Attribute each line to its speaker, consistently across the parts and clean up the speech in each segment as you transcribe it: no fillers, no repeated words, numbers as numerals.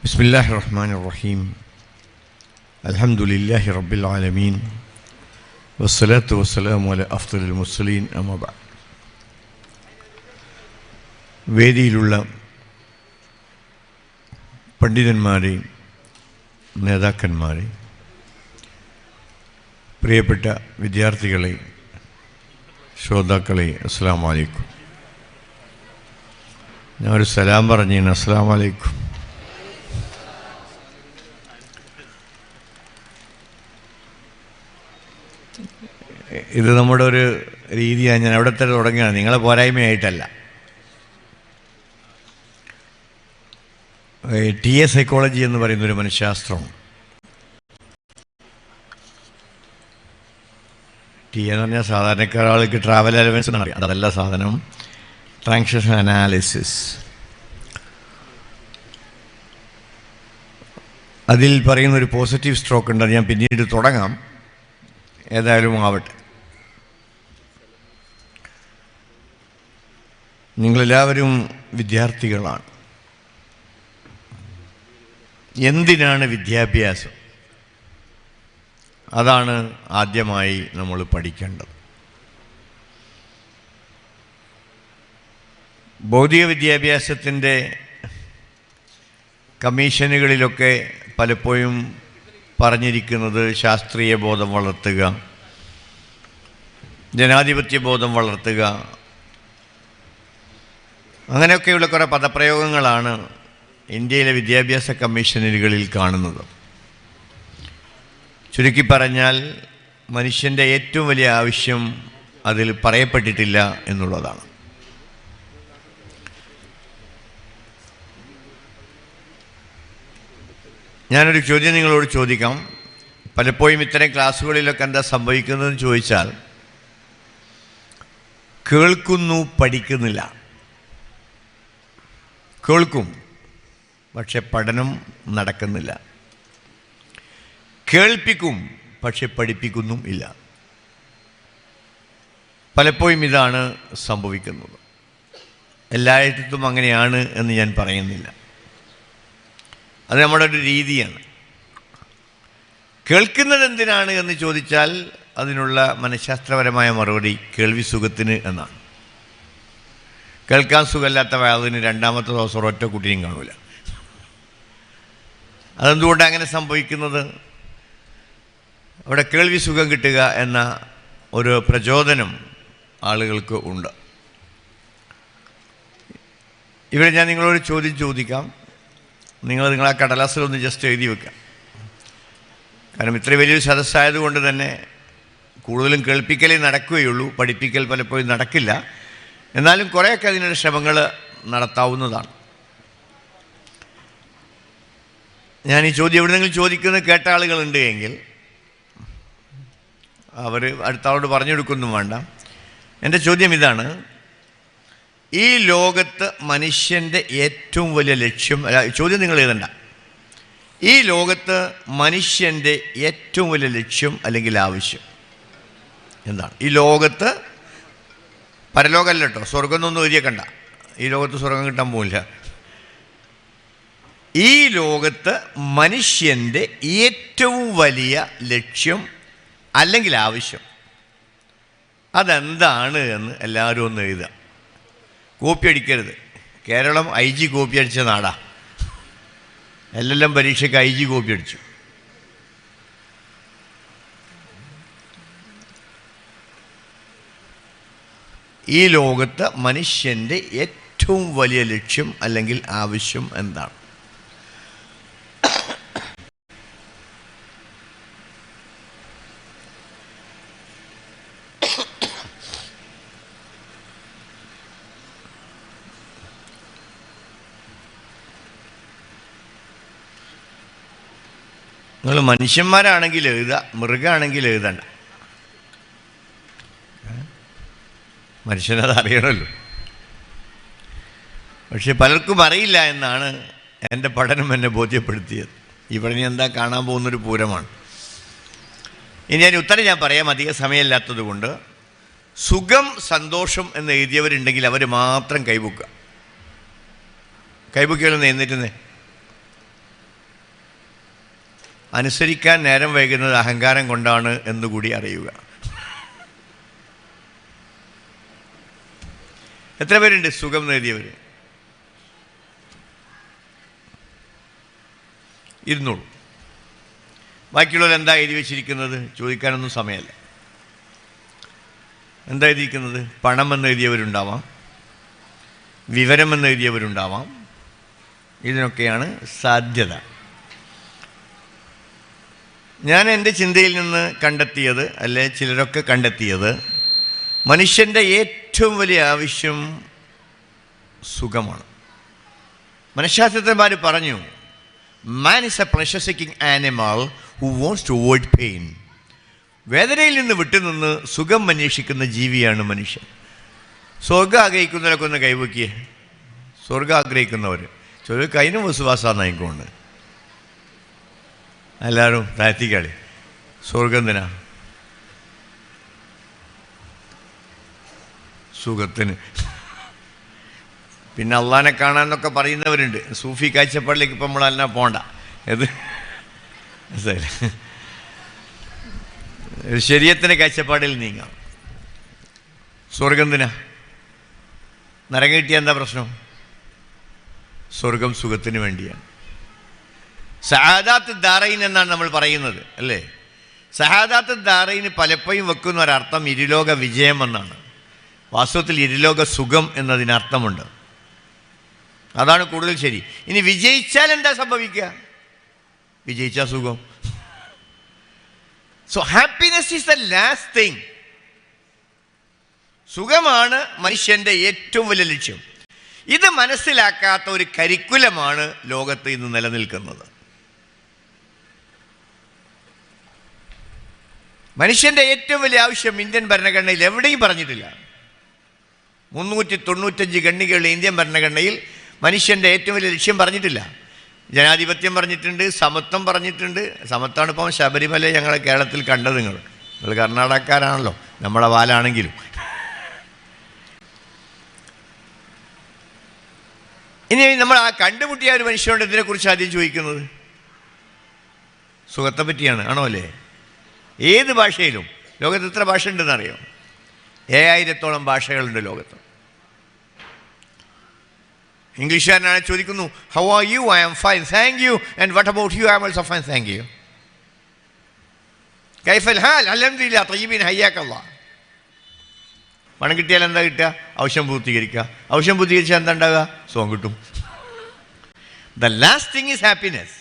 Speaker 1: بسم الله الرحمن الرحيم الحمد لله رب العالمين والصلاة والسلام على أفضل المرسلين أما بعد വേദിയിലുള്ള പണ്ഡിതന്മാരെ, നേതാക്കന്മാരെ, പ്രിയപ്പെട്ട വിദ്യാർത്ഥികളെ, ശ്രോതാക്കളെ, അസ്സലാമു അലൈക്കും. ഞാനൊരു സലാം പറഞ്ഞു. അസ്സലാമു അലൈക്കും. ഇത് നമ്മുടെ ഒരു രീതിയാണ്. ഞാൻ അവിടെ തന്നെ തുടങ്ങിയാണ്, നിങ്ങളെ പോരായ്മയായിട്ടല്ല. TA സൈക്കോളജി എന്ന് പറയുന്നൊരു മനഃശാസ്ത്രം, TA എന്ന് പറഞ്ഞാൽ സാധാരണക്കാരാൾക്ക് ട്രാവൽ അലവൻസ് എന്ന് അറിയാം. അതല്ല സാധനം, ട്രാൻസാക്ഷൻ അനാലിസിസ്. അതിൽ പറയുന്നൊരു പോസിറ്റീവ് സ്ട്രോക്ക് ഉണ്ട്. അത് ഞാൻ പിന്നീട് തുടങ്ങാം. ഏതായാലും ആവട്ടെ. നിങ്ങളെല്ലാവരും വിദ്യാർത്ഥികളാണ്. എന്തിനാണ് വിദ്യാഭ്യാസം? അതാണ് ആദ്യമായി നമ്മൾ പഠിക്കേണ്ടത്. ഭൗതിക വിദ്യാഭ്യാസത്തിൻ്റെ കമ്മീഷനുകളിലൊക്കെ പലപ്പോഴും പറഞ്ഞിരിക്കുന്നത് ശാസ്ത്രീയ ബോധം വളർത്തുക, ജനാധിപത്യ ബോധം വളർത്തുക, അങ്ങനെയൊക്കെയുള്ള കുറേ പദപ്രയോഗങ്ങളാണ് ഇന്ത്യയിലെ വിദ്യാഭ്യാസ കമ്മീഷനുകളിൽ കാണുന്നത്. ചുരുക്കി പറഞ്ഞാൽ മനുഷ്യൻ്റെ ഏറ്റവും വലിയ ആവശ്യം അതിൽ പറയപ്പെട്ടിട്ടില്ല എന്നുള്ളതാണ്. ഞാനൊരു ചോദ്യം നിങ്ങളോട് ചോദിക്കാം. പലപ്പോഴും ഇത്തരം ക്ലാസ്സുകളിലൊക്കെ എന്താ സംഭവിക്കുന്നതെന്ന് ചോദിച്ചാൽ, കേൾക്കുന്നു, പഠിക്കുന്നില്ല. കേൾക്കും, പക്ഷെ പഠനം നടക്കുന്നില്ല. കേൾപ്പിക്കും, പക്ഷെ പഠിപ്പിക്കുന്നും ഇല്ല. പലപ്പോഴും ഇതാണ് സംഭവിക്കുന്നത്. എല്ലായിടത്തും അങ്ങനെയാണ് എന്ന് ഞാൻ പറയുന്നില്ല. അത് നമ്മുടെ ഒരു രീതിയാണ്. കേൾക്കുന്നത് എന്തിനാണ് എന്ന് ചോദിച്ചാൽ അതിനുള്ള മനഃശാസ്ത്രപരമായ മറുപടി കേൾവി സുഖത്തിന് എന്നാണ്. കേൾക്കാൻ സുഖമില്ലാത്ത വാതിന് രണ്ടാമത്തെ ദിവസം ഒരൊറ്റ കുട്ടിയും കാണില്ല. അതെന്തുകൊണ്ടാണ് അങ്ങനെ സംഭവിക്കുന്നത്? അവിടെ കേൾവി സുഖം കിട്ടുക എന്ന ഒരു പ്രചോദനം ആളുകൾക്ക് ഉണ്ട്. ഇവിടെ ഞാൻ നിങ്ങളോട് ചോദ്യം ചോദിക്കാം. നിങ്ങളാ കടലാസിലൊന്ന് ജസ്റ്റ് എഴുതി വെക്കാം. കാരണം ഇത്ര വലിയൊരു സദസ്സായതുകൊണ്ട് തന്നെ കൂടുതലും കേൾപ്പിക്കലേ നടക്കുകയുള്ളൂ, പഠിപ്പിക്കൽ പലപ്പോഴും നടക്കില്ല. എന്നാലും കുറേയൊക്കെ അതിനുള്ള ശ്രമങ്ങൾ നടത്താവുന്നതാണ്. ഞാൻ ഈ ചോദ്യം എവിടെയെങ്കിലും ചോദിക്കുന്നത് കേട്ട ആളുകളുണ്ട് എങ്കിൽ അവർ അടുത്ത ആളോട് പറഞ്ഞു കൊടുക്കൊന്നും വേണ്ട. എൻ്റെ ചോദ്യം ഇതാണ്: ഈ ലോകത്ത് മനുഷ്യൻ്റെ ഏറ്റവും വലിയ ലക്ഷ്യം, ചോദ്യം നിങ്ങൾ എഴുതണ്ട, ഈ ലോകത്ത് മനുഷ്യൻ്റെ ഏറ്റവും വലിയ ലക്ഷ്യം അല്ലെങ്കിൽ ആവശ്യം എന്താണ്? ഈ ലോകത്ത്, പരലോകമല്ല കേട്ടോ, സ്വർഗം എന്നൊന്നും എഴുതിയേക്കണ്ട. ഈ ലോകത്ത് സ്വർഗം കിട്ടാൻ പോകില്ല. ഈ ലോകത്ത് മനുഷ്യൻ്റെ ഏറ്റവും വലിയ ലക്ഷ്യം അല്ലെങ്കിൽ ആവശ്യം അതെന്താണ് എന്ന് എല്ലാവരും ഒന്ന് എഴുതുക. കോപ്പി അടിക്കരുത്. കേരളം IG കോപ്പി അടിച്ച നാടാ. LLM പരീക്ഷയ്ക്ക് IG കോപ്പി അടിച്ചു. ഈ ലോകത്ത് മനുഷ്യൻ്റെ ഏറ്റവും വലിയ ലക്ഷ്യം അല്ലെങ്കിൽ ആവശ്യം എന്താണ്? നിങ്ങൾ മനുഷ്യന്മാരാണെങ്കിൽ എഴുതുക, മൃഗമാണെങ്കിൽ എഴുതണ്ട. മനുഷ്യനത് അറിയണമല്ലോ. പക്ഷെ പലർക്കും അറിയില്ല എന്നാണ് എൻ്റെ പഠനം എന്നെ ബോധ്യപ്പെടുത്തിയത്. ഇവിടെ ഇനി എന്താ കാണാൻ പോകുന്നൊരു പൂരമാണ്. ഇനി ഞാൻ ഉത്തരം പറയാം, അധിക സമയമില്ലാത്തത് കൊണ്ട്. സുഖം, സന്തോഷം എന്ന് എഴുതിയവരുണ്ടെങ്കിൽ അവർ മാത്രം കൈബുക്കുക. കൈബുക്കികളൊന്ന് എന്നിട്ടുന്നേ. അനുസരിക്കാൻ നേരം വൈകുന്നത് അഹങ്കാരം കൊണ്ടാണ് എന്നുകൂടി അറിയുക. എത്ര പേരുണ്ട് സുഖം നേടിയവർ? ഇരുന്നോളൂ. ബാക്കിയുള്ളവർ എന്താ എഴുതി വെച്ചിരിക്കുന്നത്? ചോദിക്കാനൊന്നും സമയമല്ല. എന്താ എഴുതിയിരിക്കുന്നത്? പണമെന്ന് എഴുതിയവരുണ്ടാവാം, വിവരമെന്ന് എഴുതിയവരുണ്ടാവാം. ഇതിനൊക്കെയാണ് സാധ്യത. ഞാൻ എൻ്റെ ചിന്തയിൽ നിന്ന് കണ്ടെത്തിയത്, അല്ലെ ചിലരൊക്കെ കണ്ടെത്തിയത്, മനുഷ്യൻ്റെ ഏറ്റവും വലിയ ആവശ്യം സുഖമാണ്. മനഃശാസ്ത്രജ്ഞന്മാർ പറഞ്ഞു, man is a pleasure seeking animal who wants to avoid pain. വേദനയിൽ നിന്ന് വിട്ടുനിന്ന് സുഖം അന്വേഷിക്കുന്ന ജീവിയാണ് മനുഷ്യൻ. സ്വർഗം ആഗ്രഹിക്കുന്നവരൊക്കെ ഒന്ന് കൈവയ്ക്കിയേ. സ്വർഗം ആഗ്രഹിക്കുന്നവർ ചിലർക്ക് അതിനും വിശ്വാസമാണ് നയിക്കൊണ്ട്. എല്ലാവരും താഴ്ത്തിക്കളി. സ്വർഗം എന്തിനാ? സുഖത്തിന്. പിന്നെ അള്ളാനെ കാണാനൊക്കെ പറയുന്നവരുണ്ട്. സൂഫി കാഴ്ചപ്പാടിലേക്ക് ഇപ്പം നമ്മളെല്ലാം പോണ്ട. ഇത് ശരീരത്തിൻ്റെ കാഴ്ചപ്പാടിൽ നീങ്ങാം. സ്വർഗം എന്തിനാ? നരകം കിട്ടിയ എന്താ പ്രശ്നം? സ്വർഗം സുഖത്തിന് വേണ്ടിയാണ്. സഹാദാത്ത് ദാറൈൻ എന്നാണ് നമ്മൾ പറയുന്നത്, അല്ലേ? സഹാദാത്ത് ദാറൈന് പലപ്പോഴും വെക്കുന്ന ഒരർത്ഥം ഇരുലോക വിജയം എന്നാണ്. വാസ്തവത്തിൽ ഇരുലോക സുഖം എന്നതിനർത്ഥമുണ്ട്. അതാണ് കൂടുതൽ ശരി. ഇനി വിജയിച്ചാൽ എന്താ സംഭവിക്കുക? വിജയിച്ചാൽ സുഖം. So happiness is the last thing. സുഖമാണ് മനുഷ്യൻ്റെ ഏറ്റവും വലിയ ലക്ഷ്യം. ഇത് മനസ്സിലാക്കാത്ത ഒരു കരിക്കുലമാണ് ലോകത്ത് ഇന്ന് നിലനിൽക്കുന്നത്. മനുഷ്യൻ്റെ ഏറ്റവും വലിയ ആവശ്യം ഇന്ത്യൻ ഭരണഘടനയിൽ എവിടെയും പറഞ്ഞിട്ടില്ല. 395 ഖണ്ഡികയുള്ള ഇന്ത്യൻ ഭരണഘടനയിൽ മനുഷ്യൻ്റെ ഏറ്റവും വലിയ ലക്ഷ്യം പറഞ്ഞിട്ടില്ല. ജനാധിപത്യം പറഞ്ഞിട്ടുണ്ട്, സമത്വം പറഞ്ഞിട്ടുണ്ട്. സമത്വമാണ് ഇപ്പം ശബരിമല ഞങ്ങളെ കേരളത്തിൽ കണ്ടത്. നിങ്ങൾ കർണാടകക്കാരാണല്ലോ, നമ്മളെ വാലാണെങ്കിലും. ഇനി നമ്മൾ ആ കണ്ടുമുട്ടിയ ഒരു മനുഷ്യനോട് ഇതിനെക്കുറിച്ച് ആദ്യം ചോദിക്കുന്നത് സുഖത്തെ പറ്റിയാണ്, ആണോ? അല്ലേ? ഏത് ഭാഷയിലും ലോകത്ത് എത്ര ഭാഷ ഉണ്ടെന്നറിയോ? 7000-ഓളം ഭാഷകളുണ്ട് ലോകത്ത്. ഇംഗ്ലീഷുകാരനാണ് ചോദിക്കുന്നു, how are you? I am fine, thank you. And what about you? I am also fine, thank you. കൈഫൽ ഹാൽ? അൽഹംദുലില്ലാഹ് തയ്യിബീൻ ഹയ്യാക്കല്ലാഹ്. പണം കിട്ടിയാൽ എന്താ കിട്ടുക? ആവശ്യം പൂർത്തീകരിക്കുക. ആവശ്യം പൂർത്തീകരിച്ചാൽ എന്താ ഉണ്ടാവുക? സുഖം കിട്ടും. The last thing is happiness.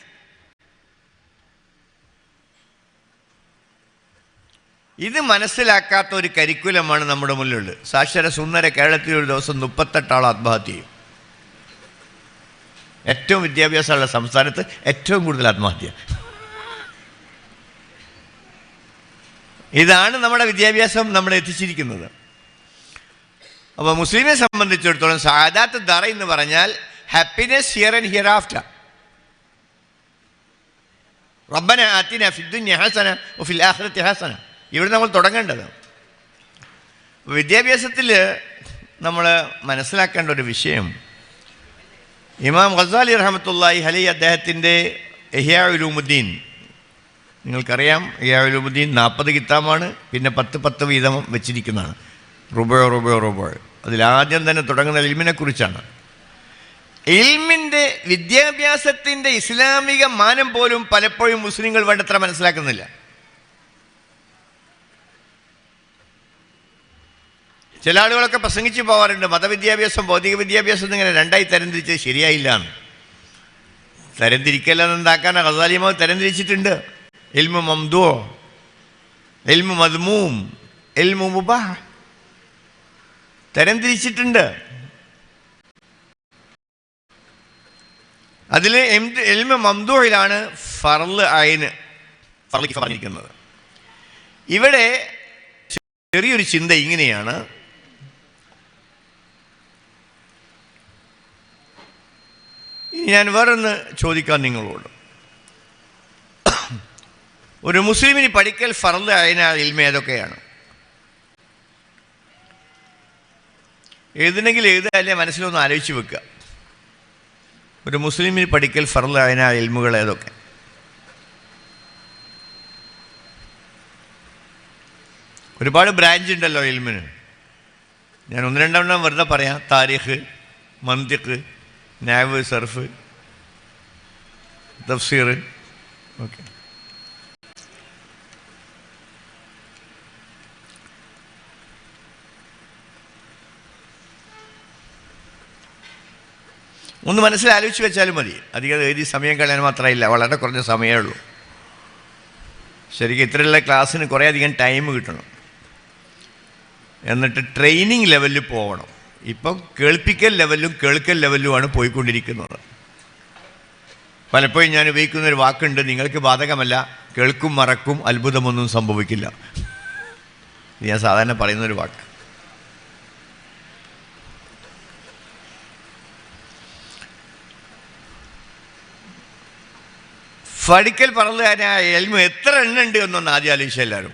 Speaker 1: ഇത് മനസ്സിലാക്കാത്ത ഒരു കരിക്കുലമാണ് നമ്മുടെ മുന്നിലുള്ളത്. സാക്ഷര സുന്ദര കേരളത്തിൽ ഒരു ദിവസം 38 ആൾ ആത്മഹത്യ ചെയ്യും. ഏറ്റവും വിദ്യാഭ്യാസമുള്ള സംസ്ഥാനത്ത് ഏറ്റവും കൂടുതൽ ആത്മഹത്യ. ഇതാണ് നമ്മുടെ വിദ്യാഭ്യാസം നമ്മളെ എത്തിച്ചിരിക്കുന്നത്. അപ്പോൾ മുസ്ലിമിനെ സംബന്ധിച്ചിടത്തോളം സഅദാത്ത് ദാറ എന്ന് പറഞ്ഞാൽ happiness here and here after. റബ്ബന ആതിന ഫിദ്ദുനിയ ഹസന വഫിൽ ആഖിറതി ഹസന. ഇവിടെ നമ്മൾ തുടങ്ങേണ്ടത്. വിദ്യാഭ്യാസത്തിൽ നമ്മൾ മനസ്സിലാക്കേണ്ട ഒരു വിഷയം, ഇമാം ഗസാലി റഹ്മത്തുള്ളാഹി അലൈഹി അദ്ദേഹത്തിൻ്റെ ഇഹ്യാ ഉലൂമുദ്ദീൻ, നിങ്ങൾക്കറിയാം ഇഹ്യാ ഉലൂമുദ്ദീൻ 40 കിതാബാണ്, പിന്നെ 10 വീതം വെച്ചിരിക്കുന്നതാണ്. റുബോ. അതിലാദ്യം തന്നെ തുടങ്ങുന്ന ഇൽമിനെ കുറിച്ചാണ്. ഇൽമിൻ്റെ വിദ്യാഭ്യാസത്തിൻ്റെ ഇസ്ലാമിക മാനം പോലും പലപ്പോഴും മുസ്ലിങ്ങൾ വേണ്ടത്ര മനസ്സിലാക്കുന്നില്ല. ചില ആളുകളൊക്കെ പ്രസംഗിച്ച് പോകാറുണ്ട്, മതവിദ്യാഭ്യാസം ഭൗതിക വിദ്യാഭ്യാസം എന്നിങ്ങനെ രണ്ടായി തരംതിരിച്ചത് ശരിയായില്ല എന്ന്. തരംതിരിക്കല്ലെന്ന് എന്താക്കാനാ? ഗസാലി ഇമാം തരംതിരിച്ചിട്ടുണ്ട്. ഇൽമു മംദൂ, ഇൽമു മദ്മൂം, ഇൽമു മുബാഹ് തരംതിരിച്ചിട്ടുണ്ട്. അതിൽ ഇൽമു മംദൂഹിലാണ് ഫർള് ഐന് പറഞ്ഞിരിക്കുന്നത്. ഇവിടെ ചെറിയൊരു ചിന്ത ഇങ്ങനെയാണ്, ഞാൻ വേറൊന്ന് ചോദിക്കാം നിങ്ങളോട്. ഒരു മുസ്ലിമിന് പഠിക്കൽ ഫർള് ഐന ഇൽമ ഏതൊക്കെയാണ്? എഴുതണമെങ്കിൽ എഴുതാല്ലേ, മനസ്സിലൊന്ന് ആലോചിച്ച് വെക്കുക. ഒരു മുസ്ലിമിന് പഠിക്കൽ ഫർള് ഐന ഇൽമുകൾ ഏതൊക്കെ? ഒരുപാട് ബ്രാഞ്ച് ഉണ്ടല്ലോ ഇൽമിന്. ഞാൻ ഒന്ന് രണ്ടെണ്ണം വെറുതെ പറയാം. താരിഖ്, മന്തിഖ്, നാവ്, സർഫ്, തഫ്സീർ. ഓക്കെ, ഒന്ന് മനസ്സിലാലോചിച്ച് വെച്ചാലും മതി. അധികം എഴുതി സമയം കളയാൻ മാത്രമല്ല, വളരെ കുറഞ്ഞ സമയമേ ഉള്ളൂ. ശരിക്കും ഇത്രയുള്ള ക്ലാസ്സിന് കുറേ അധികം ടൈം കിട്ടണം. എന്നിട്ട് ട്രെയിനിങ് ലെവലിൽ പോകണം. ഇപ്പം കേൾപ്പിക്കൽ ലെവലിലും കേൾക്കൽ ലെവലിലുമാണ് പോയിക്കൊണ്ടിരിക്കുന്നത്. പലപ്പോഴും ഞാൻ ഉപയോഗിക്കുന്നൊരു വാക്കുണ്ട്, നിങ്ങൾക്ക് ബാധകമല്ല, കേൾക്കും മറക്കും അത്ഭുതമൊന്നും സംഭവിക്കില്ല. ഇത് ഞാൻ സാധാരണ പറയുന്നൊരു വാക്ക്. പഠിക്കൽ പറഞ്ഞാൽ എൽമ എത്ര എണ്ണം ഉണ്ട് എന്നൊന്ന് ആദ്യം ആലോചിച്ച എല്ലാവരും.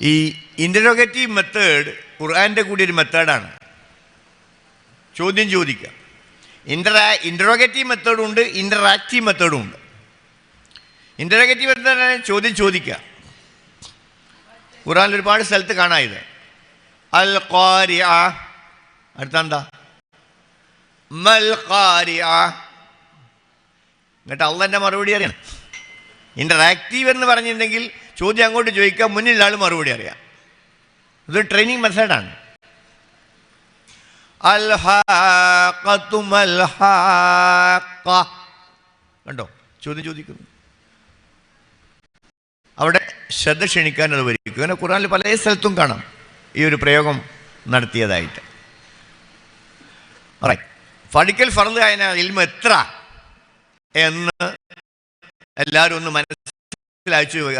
Speaker 1: ഈ ഇൻ്ററോഗേറ്റീവ് മെത്തേഡ് ഖുർആൻ്റെ കൂടി ഒരു മെത്തേഡാണ്. ചോദ്യം ചോദിക്കുക. ഇൻ്ററോഗേറ്റീവ് മെത്തേഡും ഉണ്ട്, ഇൻ്ററാക്റ്റീവ് മെത്തേഡും ഉണ്ട്. ഇൻ്ററോഗേറ്റീവ് മെത്തേഡാണ് ചോദ്യം ചോദിക്കുക. ഖുർആനിൽ ഒരുപാട് സ്ഥലത്ത് കാണാം ഇത്. അൽ ഖാരിഅ, അടുത്തെന്താ? മൽ ഖാരിഅ. എന്നിട്ട് അള്ളാൻ്റെ മറുപടി അറിയണം. ഇൻ്ററാക്റ്റീവ് എന്ന് പറഞ്ഞിട്ടുണ്ടെങ്കിൽ ചോദ്യം അങ്ങോട്ട് ചോദിക്കാം, മുന്നിലുള്ള ആൾ മറുപടി അറിയാം. ഇതൊരു ട്രെയിനിങ് മെത്തേഡാണ്. കണ്ടോ, ചോദ്യം ചോദിക്കുന്നു. അവിടെ ശ്രദ്ധ ക്ഷണിക്കാൻ അത് വരിക്കും. അങ്ങനെ ഖുർആനിൽ പല സ്ഥലത്തും കാണാം ഈ ഒരു പ്രയോഗം നടത്തിയതായിട്ട്. പഠിക്കൽ ഫർള് ആയ ഇൽമ എത്ര എന്ന് എല്ലാവരും ഒന്ന്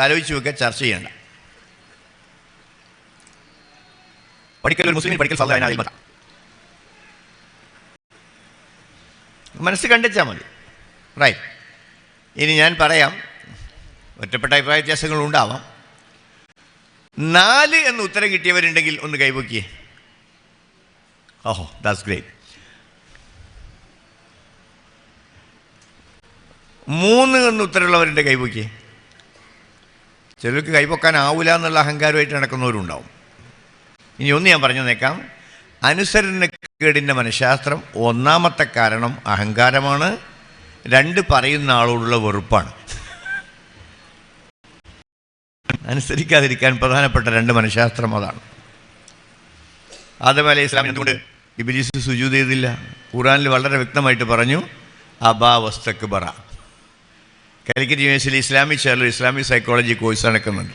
Speaker 1: ആലോചിച്ച് വെക്കുക, ചർച്ച ചെയ്യേണ്ട. പഠിക്കൽ ഒരു മുസ്ലിം പഠിക്കൽ ഫർള് ആയ ഇൽമ മനസ്സ് കണ്ടെച്ചാൽ മതി. റൈറ്റ്. ഇനി ഞാൻ പറയാം, ഒറ്റപ്പെട്ട അഭിപ്രായ വ്യത്യാസങ്ങൾ ഉണ്ടാവാം. 4 എന്ന് ഉത്തരം കിട്ടിയവരുണ്ടെങ്കിൽ ഒന്ന് കൈവക്കിയേ. ഓഹോ, ദാറ്റ്സ് ഗ്രേറ്റ്. 3 എന്ന് ഉത്തരമുള്ളവരുടെ കൈവക്കിയേ. ചിലർക്ക് കൈവക്കാനാവില്ല എന്നുള്ള അഹങ്കാരമായിട്ട് നടക്കുന്നവരുണ്ടാവും. ഇനി ഒന്ന് ഞാൻ പറഞ്ഞു തന്നേക്കാം. അനുസരണക്കേടിൻ്റെ മനഃശാസ്ത്രം ഒന്നാമത്തെ കാരണം അഹങ്കാരമാണ്. 2 പറയുന്ന ആളോടുള്ള വെറുപ്പാണ്. അനുസരിക്കാതിരിക്കാൻ പ്രധാനപ്പെട്ട 2 മനഃശാസ്ത്രം അതാണ്. ആദം അലൈഹി ഇസ്ലാം എന്തുകൊണ്ട് ഇബ്ലീസ് സുജൂദ് ചെയ്തില്ല? ഖുർആനിൽ വളരെ വ്യക്തമായിട്ട് പറഞ്ഞു, അബാ വസ്തക്ബറ. കാലിക്കറ്റ് യൂണിവേഴ്സിറ്റി ഇസ്ലാമിക് ചെയറിൽ ഇസ്ലാമിക് സൈക്കോളജി കോഴ്സ് നടക്കുന്നുണ്ട്.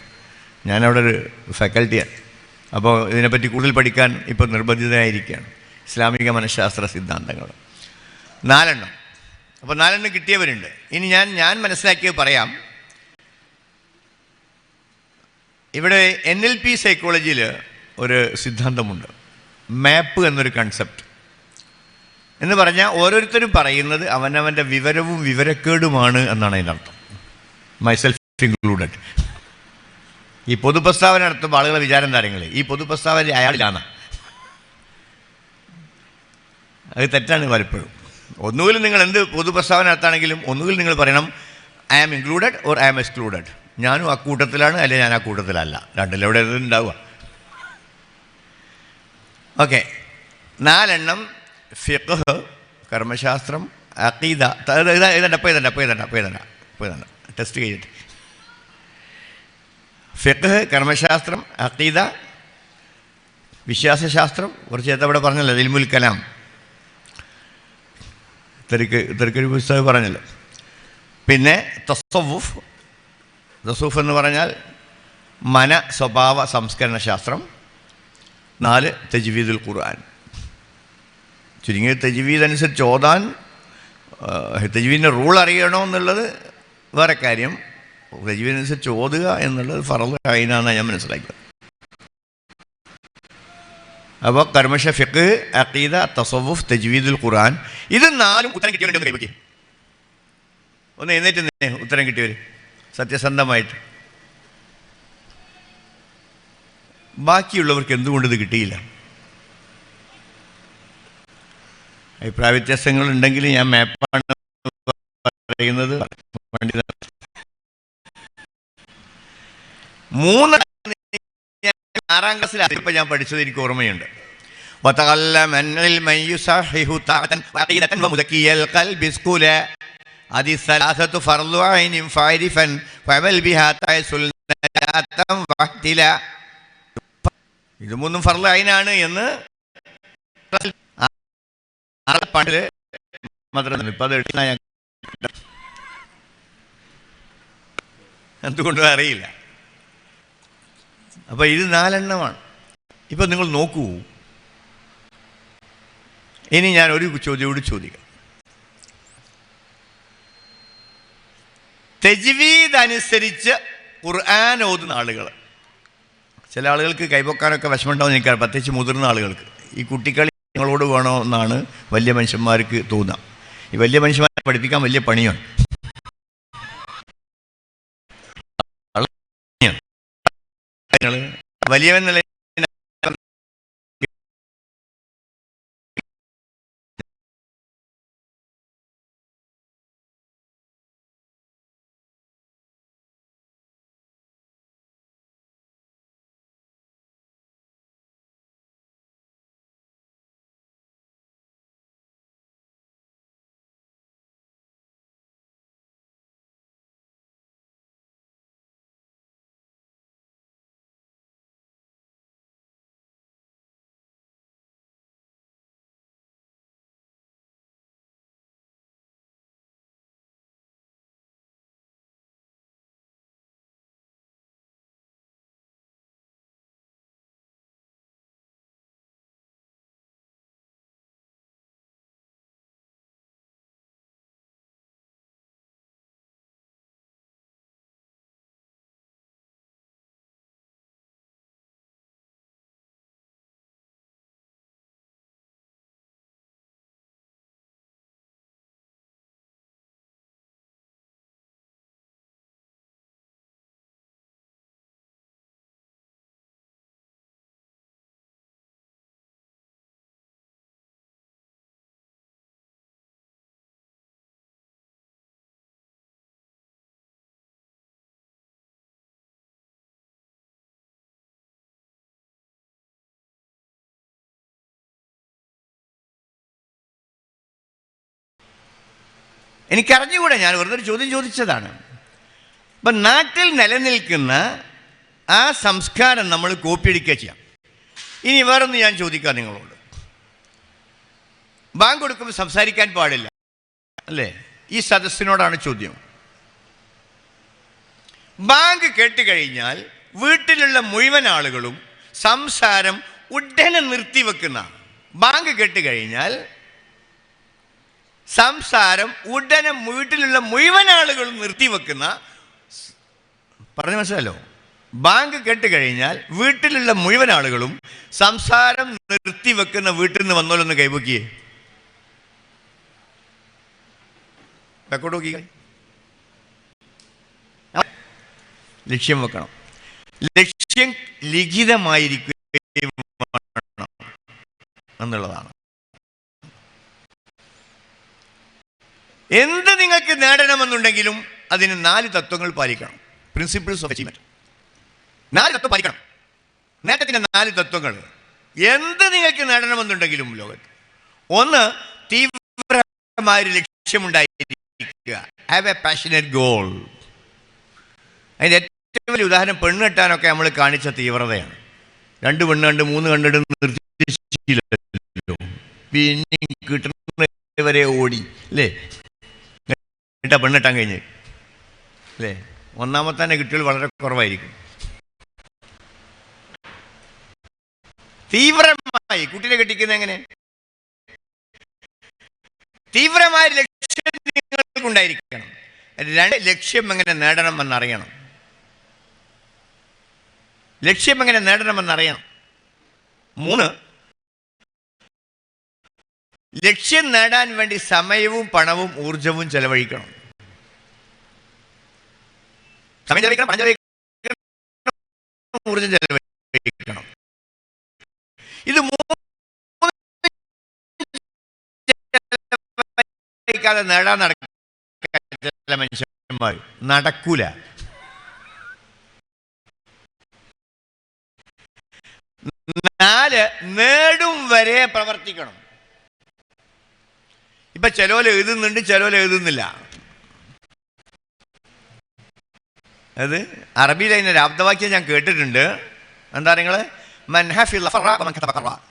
Speaker 1: ഞാനവിടെ ഒരു ഫാക്കൽറ്റിയാണ്. അപ്പോൾ ഇതിനെപ്പറ്റി കൂടുതൽ പഠിക്കാൻ ഇപ്പോൾ നിർബന്ധിതനായിരിക്കുകയാണ്. ഇസ്ലാമിക മനഃശാസ്ത്ര സിദ്ധാന്തങ്ങൾ 4 അപ്പോൾ 4 കിട്ടിയവരുണ്ട്. ഇനി ഞാൻ മനസ്സിലാക്കിയത് പറയാം. ഇവിടെ NLP സൈക്കോളജിയിൽ ഒരു സിദ്ധാന്തമുണ്ട്, മാപ്പ് എന്നൊരു കൺസെപ്റ്റ്. എന്ന് പറഞ്ഞാൽ ഓരോരുത്തരും പറയുന്നത് അവനവൻ്റെ വിവരവും വിവരക്കേടുമാണ് എന്നാണ് അതിനർത്ഥം, മൈസെൽഫ് ഇൻക്ലൂഡഡ്. ഈ പൊതുപ്രസ്താവന നടത്തുമ്പോൾ ആളുകളെ വിചാരം കാര്യങ്ങൾ ഈ പൊതുപ്രസ്താവന അയാളിലാണ്. അത് തെറ്റാണ് പലപ്പോഴും. ഒന്നുകിൽ നിങ്ങൾ എന്ത് പൊതുപ്രസ്താവന നടത്താണെങ്കിലും ഒന്നുകിൽ നിങ്ങൾ പറയണം I am included or I am excluded. ഞാനും ആ കൂട്ടത്തിലാണ്, അല്ലെങ്കിൽ ഞാൻ ആ കൂട്ടത്തിലല്ല. രണ്ടിലെവിടെ ഉണ്ടാവുക. ഓക്കെ, 4 ഫിഖ്, കർമ്മശാസ്ത്രം, അഖീദ. ഇതണ്ട ടെസ്റ്റ് ചെയ്തിട്ട്. ഫിഖ്, കർമ്മശാസ്ത്രം, അഖീദ, വിശ്വാസശാസ്ത്രം. കുറച്ച് നേരത്തെ അവിടെ പറഞ്ഞല്ലോ, ഇൽമുൽ കലാം. തെറിക്കൊരു പുസ്തകം പറഞ്ഞല്ലോ. പിന്നെ തസവുഫ്. തസവുഫ് എന്ന് പറഞ്ഞാൽ സ്വഭാവ സംസ്കരണ ശാസ്ത്രം. 4 തജ്വീദുൽ ഖുർആൻ. ചുരുങ്ങിയ തജ്വീദ് അനുസരിച്ച് ഓതാൻ, തജ്വീദിൻ്റെ റൂൾ അറിയണോ എന്നുള്ളത് വേറെ കാര്യം. തജ്വീദ് അനുസരിച്ച് ഓതുക എന്നുള്ളത് ഫർള് ഐനാണ് ഞാൻ മനസ്സിലാക്കിയത്. അപ്പോൾ കർമ്മശ, ഫിഖ്, അഖീദ, തസവുഫ്, തജ്വീദുൽ ഖുർആൻ, ഇത് 4 ഉത്തരം കിട്ടിയവരുണ്ടെന്ന് കൈവയ്ക്ക്. ഒന്ന് എഴുന്നേറ്റ് ഉത്തരം കിട്ടിയവർ സത്യസന്ധമായിട്ട്. ബാക്കിയുള്ളവർക്ക് എന്തുകൊണ്ട് ഇത് കിട്ടിയില്ല? അഭിപ്രായ വ്യത്യാസങ്ങളുണ്ടെങ്കിൽ ഞാൻ മാപ്പാണ് പറയുന്നത്. മൂന്ന് 6ാം ക്ലാസ്സിലാണ് ഇപ്പം ഞാൻ പഠിച്ചത്, എനിക്ക് ഓർമ്മയുണ്ട്. ഇത് മൂന്നും ഫർള് ഐനാണ് എന്ന് പണ്ട് ഇപ്പം അത് എന്തുകൊണ്ടും അറിയില്ല. അപ്പം ഇത് 4 ഇപ്പം നിങ്ങൾ നോക്കൂ. ഇനി ഞാൻ ഒരു ചോദ്യം ചോദിക്കാം. തജ്വീദ് അനുസരിച്ച് ഖുർആൻ ഓതുന്ന ആളുകൾ, ചില ആളുകൾക്ക് കൈപൊക്കാനൊക്കെ വിഷമമുണ്ടാവും എനിക്കറിയാം, പ്രത്യേകിച്ച് മുതിർന്ന ആളുകൾക്ക്. ഈ കുട്ടികളി നിങ്ങളോട് വേണോ എന്നാണ് വലിയ മനുഷ്യന്മാർക്ക് തോന്നുക. ഈ വലിയ മനുഷ്യന്മാരെ പഠിപ്പിക്കാൻ വലിയ പണിയാണ്. വലിയവൻ നില എനിക്കറിഞ്ഞുകൂടെ, ഞാൻ വെറുതെ ഒരു ചോദ്യം ചോദിച്ചതാണ്. അപ്പം നാട്ടിൽ നിലനിൽക്കുന്ന ആ സംസ്കാരം നമ്മൾ കോപ്പിയടിക്കുക ചെയ്യാം. ഇനി വേറൊന്ന് ഞാൻ ചോദിക്കാം നിങ്ങളോട്. ബാങ്ക് കൊടുക്കുമ്പോൾ സംസാരിക്കാൻ പാടില്ല അല്ലേ? ഈ സദസ്സിനോടാണ് ചോദ്യം. ബാങ്ക് കേട്ടുകഴിഞ്ഞാൽ വീട്ടിലുള്ള മുഴുവൻ ആളുകളും സംസാരം ഉടനെ നിർത്തിവെക്കുന്ന, ബാങ്ക് കേട്ടുകഴിഞ്ഞാൽ സംസാരം ഉടനെ വീട്ടിലുള്ള മുഴുവൻ ആളുകളും നിർത്തിവെക്കുന്ന, പറഞ്ഞു മനസ്സിലല്ലോ? ബാങ്ക് കേട്ടുകഴിഞ്ഞാൽ വീട്ടിലുള്ള മുഴുവൻ ആളുകളും സംസാരം നിർത്തിവെക്കുന്ന വീട്ടിൽ നിന്ന് വന്നോലൊന്ന് കൈവക്കിയേ. നോക്കി ലക്ഷ്യം വെക്കണം. ലക്ഷ്യം ലിഖിതമായിരിക്കുകയും എന്നുള്ളതാണ്. എന്ത് നിങ്ങൾക്ക് നേടണമെന്നുണ്ടെങ്കിലും അതിന് 4 തത്വങ്ങൾ പാലിക്കണം. Principles of achievement. 4 തത്വം പാലിക്കണം. നേട്ടത്തിൻ്റെ 4 തത്വങ്ങൾ. എന്ത് നിങ്ങൾക്ക് നേടണമെന്നുണ്ടെങ്കിലും ലോകത്ത്, ഒന്ന്, തീവ്രമായൊരു ലക്ഷ്യമുണ്ടായിരിക്കുക. Have a passionate goal. അതിൻ്റെ ഏറ്റവും വലിയ ഉദാഹരണം പെണ്ണ് കെട്ടാനൊക്കെ നമ്മൾ കാണിച്ച തീവ്രതയാണ്. 2 പെണ്ണ് കണ്ട് 3 കണ്ടിട്ട് നിർത്തിയില്ലല്ലോ, പിന്നെ കിട്ടുന്നവരെ ഓടി അല്ലേ? കേട്ടാ പെണ്ണെട്ടാൻ കഴിഞ്ഞ് അല്ലേ? ഒന്നാമത്തെ തന്നെ കുട്ടികൾ വളരെ കുറവായിരിക്കും. തീവ്രമായി കുട്ടിയെ കെട്ടിക്കുന്ന എങ്ങനെ? തീവ്രമായ ലക്ഷ്യം നിങ്ങൾക്കുണ്ടായിരിക്കണം. 2, ലക്ഷ്യം എങ്ങനെ നേടണമെന്നറിയണം. ലക്ഷ്യം എങ്ങനെ നേടണമെന്നറിയണം. 3, ലക്ഷ്യം നേടാൻ വേണ്ടി സമയവും പണവും ഊർജവും ചെലവഴിക്കണം. സമയം ചെലവഴിക്കണം, പണം ചെലവഴിക്കണം, ഊർജം ചെലവഴിക്കണം. ഇത് 3 നേടാൻ നടക്കാൻ ചില മനുഷ്യന്മാർ നടക്കൂല. നേടും വരെ പ്രവർത്തിക്കണം. ഇപ്പൊ ചിലവർ എഴുതുന്നുണ്ട്, ചിലവർ എഴുതുന്നില്ല. അത് അറബിയിൽ അതിൻ്റെ ആപ്തവാക്യം ഞാൻ കേട്ടിട്ടുണ്ട്. എന്താ നിങ്ങൾ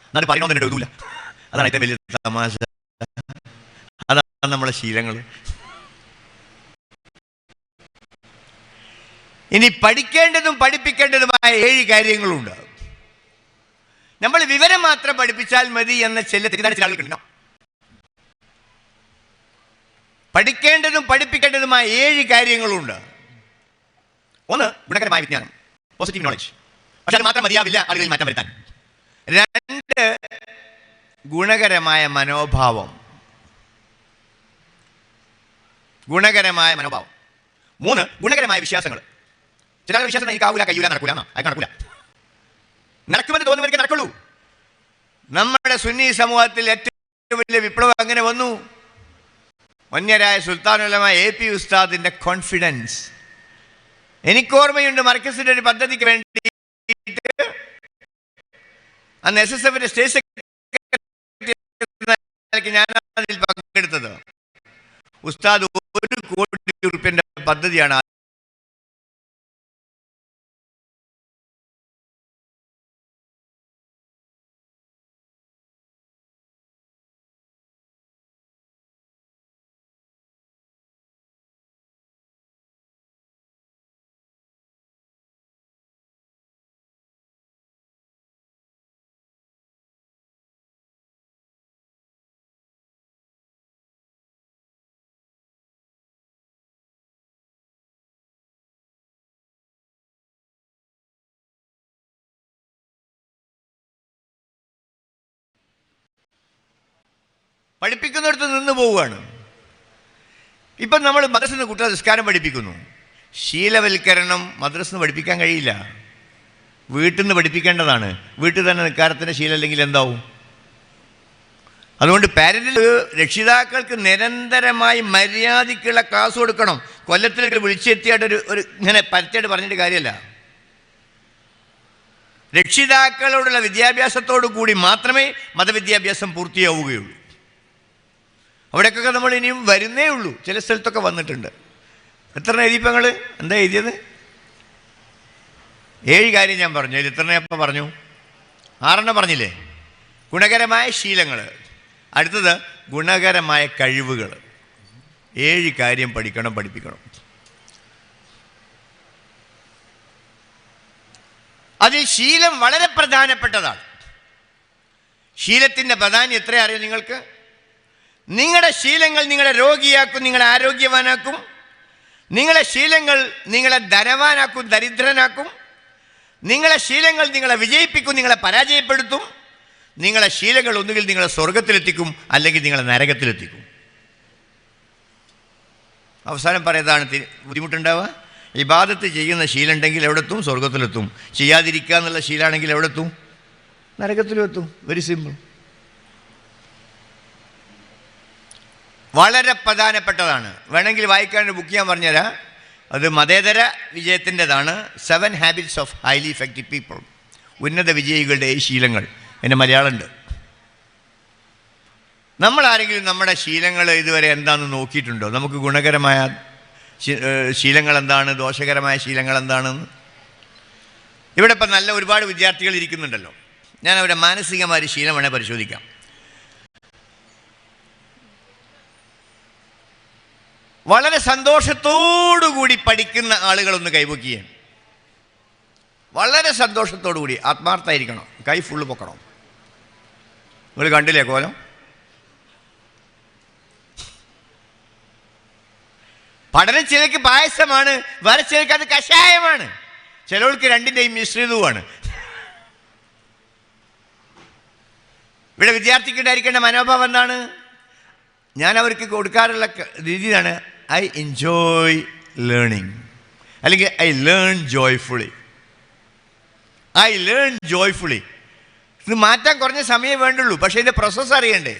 Speaker 1: എന്നാലും പറയണമെന്ന് എഴുതൂല. അതാണ് ഏറ്റവും വലിയ തമാശ. അതാണ് നമ്മളെ ശീലങ്ങൾ. ഇനി പഠിക്കേണ്ടതും പഠിപ്പിക്കേണ്ടതുമായ 7 കാര്യങ്ങളുണ്ട്. നമ്മൾ വിവരം മാത്രം പഠിപ്പിച്ചാൽ മതി എന്ന തെറ്റിദ്ധാരണ ആളുകളുണ്ടോ? പഠിക്കേണ്ടതും പഠിപ്പിക്കേണ്ടതുമായ 7 കാര്യങ്ങളുണ്ട്. 1, ഗുണകരമായ വിജ്ഞാനം, പോസിറ്റീവ് നോളജ്. പക്ഷെ അത് മാത്രം മതിയാവില്ല ആളുകളിൽ മാറ്റം വരുത്താൻ. 2, ഗുണകരമായ മനോഭാവം. 3, ഗുണകരമായ വിശ്വാസങ്ങൾ. ചില വിശ്വാസം എനിക്കാവൂല, കഴിയൂല, നടക്കൂല. നടക്കുമെന്ന് തോന്നുന്നവർക്ക് നടക്കുള്ളൂ. നമ്മുടെ സുന്നി സമൂഹത്തിൽ ഏറ്റവും വലിയ വിപ്ലവം അങ്ങനെ വന്നു. വന്യരായ സുൽത്താനുൽ ഉലമ AP ഉസ്താദിന്റെ കോൺഫിഡൻസ്. എനിക്കോർമ്മയുണ്ട്, മർക്കസിന്റെ ഒരു പദ്ധതിക്ക് വേണ്ടിയിട്ട് അന്ന് SSFന്റെ സ്റ്റേറ്റ് സെക്രട്ടറി ഞാൻ അതിൽ പങ്കെടുത്തത്. ഉസ്താദ് 1 കോടി രൂപയുടെ പദ്ധതിയാണ് പഠിപ്പിക്കുന്നിടത്ത് നിന്ന് പോവുകയാണ്. ഇപ്പം നമ്മൾ മദ്രസയിൽ നിന്ന് കുട്ടികളെ നിസ്കാരം പഠിപ്പിക്കുന്നു. ശീലവൽക്കരണം മദ്രസയിൽ നിന്ന് പഠിപ്പിക്കാൻ കഴിയില്ല, വീട്ടിൽ നിന്ന് പഠിപ്പിക്കേണ്ടതാണ്. വീട്ടിൽ തന്നെ നിസ്കാരത്തിൻ്റെ ശീലം അല്ലെങ്കിൽ എന്താവും? അതുകൊണ്ട് പാരന്റിൽ രക്ഷിതാക്കൾക്ക് നിരന്തരമായി മര്യാദയ്ക്കുള്ള ക്ലാസ് കൊടുക്കണം. കൊല്ലത്തിലേക്ക് വിളിച്ചെത്തിയായിട്ട് ഒരു ഇങ്ങനെ പരത്തിയായിട്ട് പറഞ്ഞിട്ട് കാര്യമല്ല. രക്ഷിതാക്കളോടുള്ള വിദ്യാഭ്യാസത്തോടു കൂടി മാത്രമേ മതവിദ്യാഭ്യാസം പൂർത്തിയാവുകയുള്ളൂ. അവിടേക്കൊക്കെ നമ്മൾ ഇനിയും വരുന്നേ ഉള്ളൂ. ചില സ്ഥലത്തൊക്കെ വന്നിട്ടുണ്ട്. എത്ര എഴുതിയപ്പോൾ എന്താ എഴുതിയത്? 7 കാര്യം ഞാൻ പറഞ്ഞു. അതിൽ എത്ര എപ്പം പറഞ്ഞു? 6 പറഞ്ഞില്ലേ? ഗുണകരമായ ശീലങ്ങൾ. അടുത്തത് ഗുണകരമായ കഴിവുകൾ. 7 കാര്യം പഠിക്കണം, പഠിപ്പിക്കണം. അതിൽ ശീലം വളരെ പ്രധാനപ്പെട്ടതാണ്. ശീലത്തിൻ്റെ പ്രാധാന്യം എത്ര അറിയാം നിങ്ങൾക്ക്? നിങ്ങളുടെ ശീലങ്ങൾ നിങ്ങളെ രോഗിയാക്കും, നിങ്ങളെ ആരോഗ്യവാനാക്കും. നിങ്ങളെ ശീലങ്ങൾ നിങ്ങളെ ധനവാനാക്കും, ദരിദ്രനാക്കും. നിങ്ങളെ ശീലങ്ങൾ നിങ്ങളെ വിജയിപ്പിക്കും, നിങ്ങളെ പരാജയപ്പെടുത്തും. നിങ്ങളെ ശീലങ്ങൾ ഒന്നുകിൽ നിങ്ങളെ സ്വർഗത്തിലെത്തിക്കും, അല്ലെങ്കിൽ നിങ്ങളെ നരകത്തിലെത്തിക്കും. അവസാനം പറയുന്നതാണ് ബുദ്ധിമുട്ടുണ്ടാവുക. ഇബാദത്ത് ചെയ്യുന്ന ശീലമുണ്ടെങ്കിൽ എവിടെത്തും? സ്വർഗത്തിലെത്തും. ചെയ്യാതിരിക്കുക എന്നുള്ള ശീലമാണെങ്കിൽ എവിടെത്തും? നരകത്തിലും എത്തും. Very simple. വളരെ പ്രധാനപ്പെട്ടതാണ്. വേണമെങ്കിൽ വായിക്കാൻ ബുക്ക് ചെയ്യാൻ പറഞ്ഞുതരാം. അത് മതേതര വിജയത്തിൻ്റെതാണ്. 7 habits of highly effective people. ഉന്നത വിജയികളുടെ ഈ ശീലങ്ങൾ. എൻ്റെ മലയാളമുണ്ട്. നമ്മളാരെങ്കിലും നമ്മുടെ ശീലങ്ങൾ ഇതുവരെ എന്താണെന്ന് നോക്കിയിട്ടുണ്ടോ? നമുക്ക് ഗുണകരമായ ശീലങ്ങൾ എന്താണ്, ദോഷകരമായ ശീലങ്ങൾ എന്താണെന്ന്? ഇവിടെ ഇപ്പം നല്ല ഒരുപാട് വിദ്യാർത്ഥികൾ ഇരിക്കുന്നുണ്ടല്ലോ. ഞാൻ അവരുടെ മാനസികമായ ശീലം വേണേൽ പരിശോധിക്കാം. വളരെ സന്തോഷത്തോടുകൂടി പഠിക്കുന്ന ആളുകളൊന്ന് കൈപൊക്കിയാണ്. വളരെ സന്തോഷത്തോടു കൂടി, ആത്മാർത്ഥമായിരിക്കണം, കൈ ഫുള്ള് പൊക്കണം. നിങ്ങൾ കണ്ടില്ലേ കോലം? പഠനം ചിലക്ക് പായസമാണ്, വേറെ ചിലക്ക് അത് കഷായമാണ്, ചിലവർക്ക് രണ്ടിൻ്റെയും മിശ്രിതവുമാണ്. ഇവിടെ വിദ്യാർത്ഥിക്ക് ഉണ്ടായിരിക്കേണ്ട മനോഭാവം എന്താണ്? ഞാൻ അവർക്ക് കൊടുക്കാറുള്ള രീതിയാണ് ഐ എൻജോയ് ലേണിംഗ്, അല്ലെങ്കിൽ I learn joyfully. I learn joyfully. ഇത് മാറ്റാൻ കുറഞ്ഞ സമയം വേണ്ടുള്ളൂ, പക്ഷേ ഇതിൻ്റെ പ്രോസസ്സ് അറിയണ്ടേ?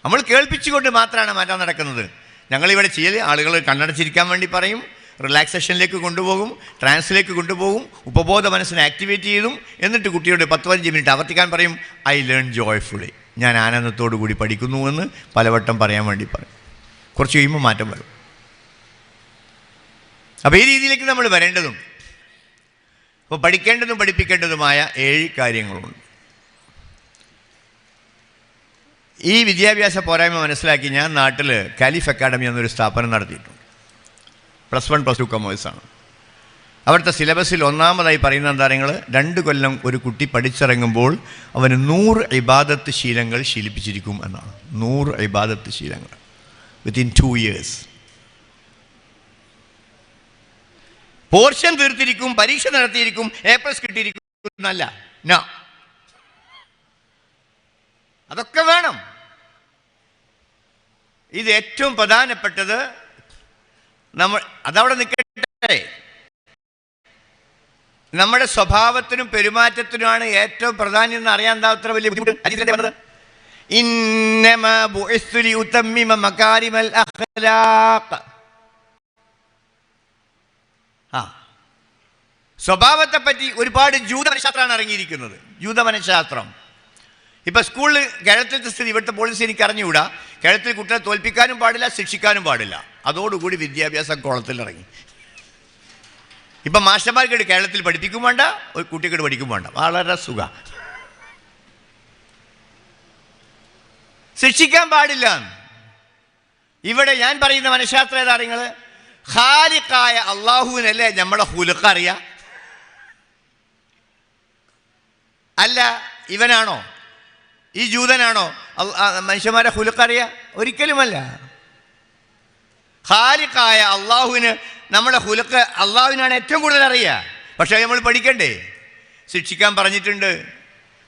Speaker 1: നമ്മൾ കേൾപ്പിച്ചുകൊണ്ട് മാത്രമാണ് മാറ്റാൻ നടക്കുന്നത്. ഞങ്ങളിവിടെ ചെയ്യൽ ആളുകൾ കണ്ണടച്ചിരിക്കാൻ വേണ്ടി പറയും, റിലാക്സേഷനിലേക്ക് കൊണ്ടുപോകും, ട്രാൻസിലേക്ക് കൊണ്ടുപോകും, ഉപബോധ മനസ്സിനെ ആക്ടിവേറ്റ് ചെയ്തും, എന്നിട്ട് കുട്ടിയോട് 10-15 മിനിറ്റ് ആവർത്തിക്കാൻ പറയും, ഐ ലേൺ ജോയ്ഫുള്ളി, ഞാൻ ആനന്ദത്തോടു കൂടി പഠിക്കുന്നുവെന്ന് പലവട്ടം പറയാൻ വേണ്ടി പറയും. കുറച്ച് കഴിയുമ്പോൾ മാറ്റം വരും. അപ്പോൾ ഈ രീതിയിലേക്ക് നമ്മൾ വരേണ്ടതുണ്ട്. അപ്പോൾ പഠിക്കേണ്ടതും പഠിപ്പിക്കേണ്ടതുമായ 7 കാര്യങ്ങളുണ്ട്. ഈ വിദ്യാഭ്യാസ പോരായ്മ മനസ്സിലാക്കി ഞാൻ നാട്ടിൽ കാലിഫ് അക്കാഡമി എന്നൊരു സ്ഥാപനം നടത്തിയിട്ടുണ്ട്. +1 +2 കൊമേഴ്സാണ്. അവിടുത്തെ സിലബസിൽ ഒന്നാമതായി പറയുന്ന കാര്യങ്ങൾ 2 കൊല്ലം ഒരു കുട്ടി പഠിച്ചിറങ്ങുമ്പോൾ അവന് 100 ഇബാദത്ത് ശീലങ്ങൾ ശീലിപ്പിച്ചിരിക്കും എന്നാണ്. 100 ഇബാദത്ത് ശീലങ്ങൾ വിത്തിൻ 2 years. പോർഷൻ തീർത്തിരിക്കും, പരീക്ഷ നടത്തിയിരിക്കും, A+ കിട്ടിയിരിക്കും എന്നല്ല. നോ, അതൊക്കെ വേണം. ഇത് ഏറ്റവും പ്രധാനപ്പെട്ടത് നമ്മൾ അതവിടെ നിൽക്കട്ടെ. നമ്മുടെ സ്വഭാവത്തിനും പെരുമാറ്റത്തിനുമാണ് ഏറ്റവും പ്രാധാന്യം എന്ന് അറിയാൻ എന്താ അത്ര വലിയ ബുദ്ധിമുട്ട്? ഇന്നമാ ബുഇസ്തു ലിഉതമ്മിമ മകാരിമൽ അഖ്ലാഖ്. സ്വഭാവത്തെ പറ്റി ഒരുപാട് ജൂതമനഃശാസ്ത്രമാണ് ഇറങ്ങിയിരിക്കുന്നത്. ജൂതമനഃശാസ്ത്രം. ഇപ്പം സ്കൂളിൽ കേരളത്തിലത്തെ സ്ഥിതി, ഇവിടുത്തെ പോളിസി എനിക്ക് അറിഞ്ഞുകൂടാ. കേരളത്തിൽ കുട്ടികളെ തോൽപ്പിക്കാനും പാടില്ല, ശിക്ഷിക്കാനും പാടില്ല. അതോടുകൂടി വിദ്യാഭ്യാസം കുളത്തിലിറങ്ങി. ഇപ്പം മാസ്റ്റർമാർക്കിട്ട് കേരളത്തിൽ പഠിപ്പിക്കും വേണ്ട, ഒരു കുട്ടിക്കിട്ട് പഠിക്കും വേണ്ട. വളരെ സുഖ. ശിക്ഷിക്കാൻ പാടില്ല. ഇവിടെ ഞാൻ പറയുന്ന മനഃശാസ്ത്ര കാര്യങ്ങൾ, ഖാലിഖായ അള്ളാഹുവിനല്ലേ നമ്മളെ ഹുലുഖ് അറിയാം? അല്ല ഇവനാണോ, ഈ ജൂതനാണോ മനുഷ്യന്മാരെ ഹുലുഖ് അറിയാം? ഒരിക്കലുമല്ല. ഖാലിഖായ അള്ളാഹുവിന് നമ്മുടെ ഹുലുഖ് അള്ളാഹുവിനാണ് ഏറ്റവും കൂടുതൽ അറിയുക. പക്ഷേ നമ്മൾ പഠിക്കണ്ടേ? ശിക്ഷിക്കാൻ പറഞ്ഞിട്ടുണ്ട്.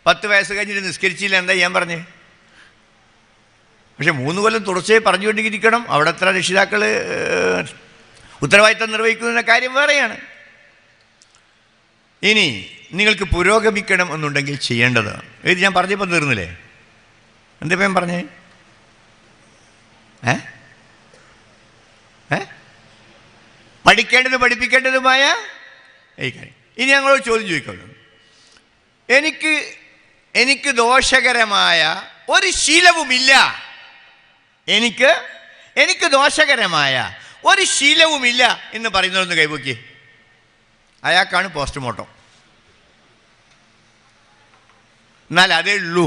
Speaker 1: 10 വയസ്സ് കഴിഞ്ഞിട്ട് നിസ്കരിച്ചില്ല, എന്താ ചെയ്യാൻ പറഞ്ഞേ? പക്ഷെ 3 കൊല്ലം തുടർച്ചയായി പറഞ്ഞുകൊണ്ടിരിക്കണം. അവിടെ എത്ര രക്ഷിതാക്കൾ ഉത്തരവാദിത്തം നിർവഹിക്കുന്ന കാര്യം വേറെയാണ്. ഇനി നിങ്ങൾക്ക് പുരോഗമിക്കണം എന്നുണ്ടെങ്കിൽ ചെയ്യേണ്ടത് ഇത് ഞാൻ പറഞ്ഞപ്പോൾ തീർന്നില്ലേ? എന്താ ഞാൻ പറഞ്ഞേ? പഠിക്കേണ്ടത് പഠിപ്പിക്കേണ്ടതുമായ ഈ കാര്യം. ഇനി ഞങ്ങളോട് ചോദ്യം ചോദിക്കുള്ളൂ. എനിക്ക് ദോഷകരമായ ഒരു ശീലവുമില്ല, എനിക്ക് ദോഷകരമായ ഒരു ശീലവുമില്ല എന്ന് പറയുന്നതൊന്ന് കൈവക്കി. അയാൾക്കാണ് പോസ്റ്റ്മോർട്ടം. എന്നാൽ അതേ ഉള്ളൂ,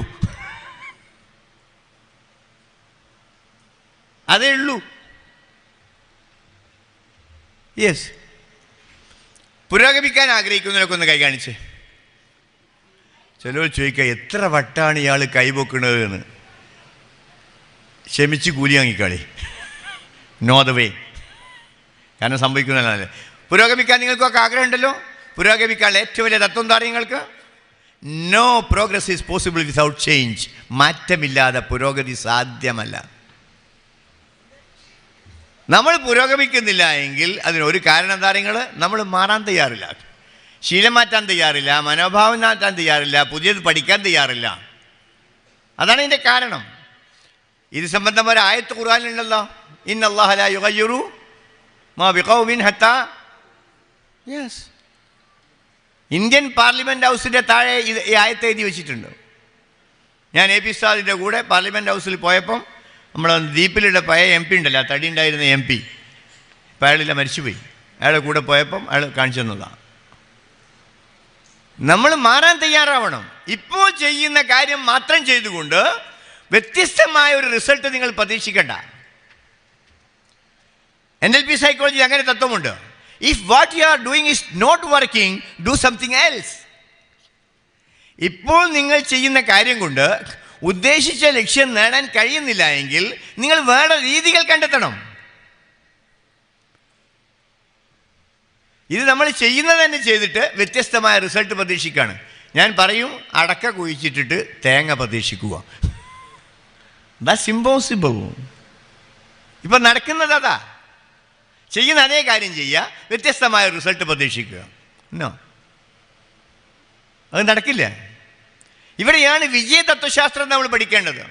Speaker 1: അതേ ഉള്ളൂ. യെസ്. പുരോഗമിക്കാൻ ആഗ്രഹിക്കുന്നതിനൊക്കെ ഒന്ന് കൈ കാണിച്ച്. ചിലർ ചോദിക്കുക, എത്ര വട്ടാണ് ഇയാൾ കൈപൊക്കുന്നത് എന്ന്. ക്ഷമിച്ച് കൂലി വാങ്ങിക്കളി. Know the way. കാരണം സംഭവിക്കുന്നതല്ലേ. പുരോഗമിക്കാൻ നിങ്ങൾക്കൊക്കെ ആഗ്രഹമുണ്ടല്ലോ. പുരോഗമിക്കാനുള്ള ഏറ്റവും വലിയ തത്വം എന്താ നിങ്ങൾക്ക്? No progress is possible without change. മാറ്റമില്ലാതെ പുരോഗതി സാധ്യമല്ല. നമ്മൾ പുരോഗമിക്കുന്നില്ല എങ്കിൽ അതിനൊരു കാരണം എന്താ? നമ്മൾ മാറാൻ തയ്യാറില്ല, ശീലം മാറ്റാൻ തയ്യാറില്ല, മനോഭാവം മാറ്റാൻ തയ്യാറില്ല, പുതിയത് പഠിക്കാൻ തയ്യാറില്ല. അതാണ് ഇതിൻ്റെ കാരണം. ഇത് സംബന്ധമായ ആയത്ത് ഖുർആനിലുണ്ടല്ലോ, ഇന്നല്ലാഹ ലാ യുഗയ്യിറു മാ ബിഖൗമിൻ ഹത്താ. യെസ്. ഇന്ത്യൻ പാർലമെൻറ്റ് ഹൗസിൻ്റെ താഴെ ഈ ആയത്ത് എഴുതി വെച്ചിട്ടുണ്ട്. ഞാൻ AP ഉസ്താദിൻ്റെ കൂടെ പാർലമെൻറ്റ് ഹൗസിൽ പോയപ്പം നമ്മുടെ ദ്വീപിലുള്ള പഴയ MP ഉണ്ടല്ലോ, തടി ഉണ്ടായിരുന്ന MP, ഇപ്പം അയാളില്ല, മരിച്ചുപോയി. അയാളുടെ കൂടെ പോയപ്പം അയാൾ കാണിച്ചു തന്നതാണ്. നമ്മൾ മാറാൻ തയ്യാറാവണം. ഇപ്പോൾ ചെയ്യുന്ന കാര്യം മാത്രം ചെയ്തുകൊണ്ട് വ്യത്യസ്തമായ ഒരു റിസൾട്ട് നിങ്ങൾ പ്രതീക്ഷിക്കണ്ട. NLP സൈക്കോളജി അങ്ങനെ തത്വമുണ്ട്. If what you are doing is not working, do something else. ഇപ്പോൾ നിങ്ങൾ ചെയ്യുന്ന കാര്യം കൊണ്ട് ഉദ്ദേശിച്ച ലക്ഷ്യം നേടാൻ കഴിയുന്നില്ല എങ്കിൽ നിങ്ങൾ വേറെ രീതികൾ കണ്ടെത്തണം. ഇത് നമ്മൾ ചെയ്യുന്നത് തന്നെ ചെയ്തിട്ട് വ്യത്യസ്തമായ റിസൾട്ട് പ്രതീക്ഷിക്കുകയാണ്. ഞാൻ പറയും, അടക്ക കുഴിച്ചിട്ടിട്ട് തേങ്ങ പ്രതീക്ഷിക്കുക. That's impossible. ഇപ്പം നടക്കുന്നത് അതാ. ചെയ്യുന്ന അതേ കാര്യം ചെയ്യുക, വ്യത്യസ്തമായ റിസൾട്ട് പ്രതീക്ഷിക്കുക. നോ, അത് നടക്കില്ല. ഇവിടെയാണ് വിജയ തത്വശാസ്ത്രം നമ്മൾ പഠിക്കേണ്ടത്.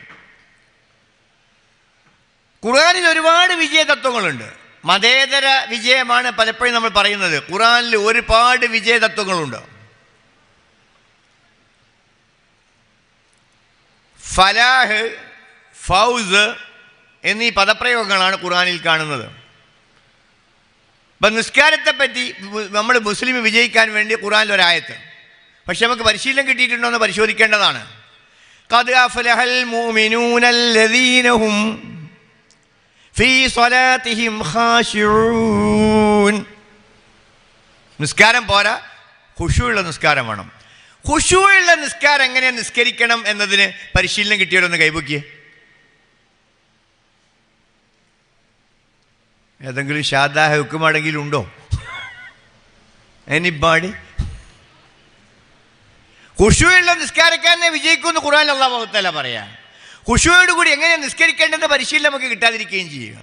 Speaker 1: ഖുർആനിൽ ഒരുപാട് വിജയ തത്വങ്ങളുണ്ട്. മതേതര വിജയമാണ് പലപ്പോഴും നമ്മൾ പറയുന്നത്. ഖുറാനിൽ ഒരുപാട് വിജയതത്വങ്ങളുണ്ട്. ഫലാഹ്, ഫൗസ് എന്നീ പദപ്രയോഗങ്ങളാണ് ഖുറാനിൽ കാണുന്നത്. അപ്പം നിസ്കാരത്തെപ്പറ്റി നമ്മൾ മുസ്ലിം വിജയിക്കാൻ വേണ്ടി ഖുറാനിൽ ഒരായത്ത്, പക്ഷെ നമുക്ക് പരിശീലനം കിട്ടിയിട്ടുണ്ടോ എന്ന് പരിശോധിക്കേണ്ടതാണ്. ഖദ് അഫ്ലഹൽ മുഅ്മിനൂനല്ലദീന ഹും ഫീ സ്വലാത്തിഹിം ഖാശിഊൻ. നിസ്കാരം പോരാ, ഖുശൂഉള്ള നിസ്കാരം വേണം. ഖുശൂഉള്ള നിസ്കാരം എങ്ങനെ നിസ്കരിക്കണം എന്നതിന് പരിശീലനം കിട്ടിയവരൊന്ന് കൈപൊക്കിയേ. ഏതെങ്കിലും ഷാദാഹ ഹുക്കുമാണെങ്കിലും ഉണ്ടോ? എനിബാഡി? ഖുശൂഉള്ള നിസ്കാരക്കാരനെ വിജയിക്കുമെന്ന് ഖുർആൻ അല്ലാഹു തആല പറയാ. ഖുശൂഅോട് കൂടി എങ്ങനെ നിസ്കരിക്കേണ്ടെന്ന് പരിശീലനം നമുക്ക് കിട്ടാതിരിക്കുകയും ചെയ്യുക.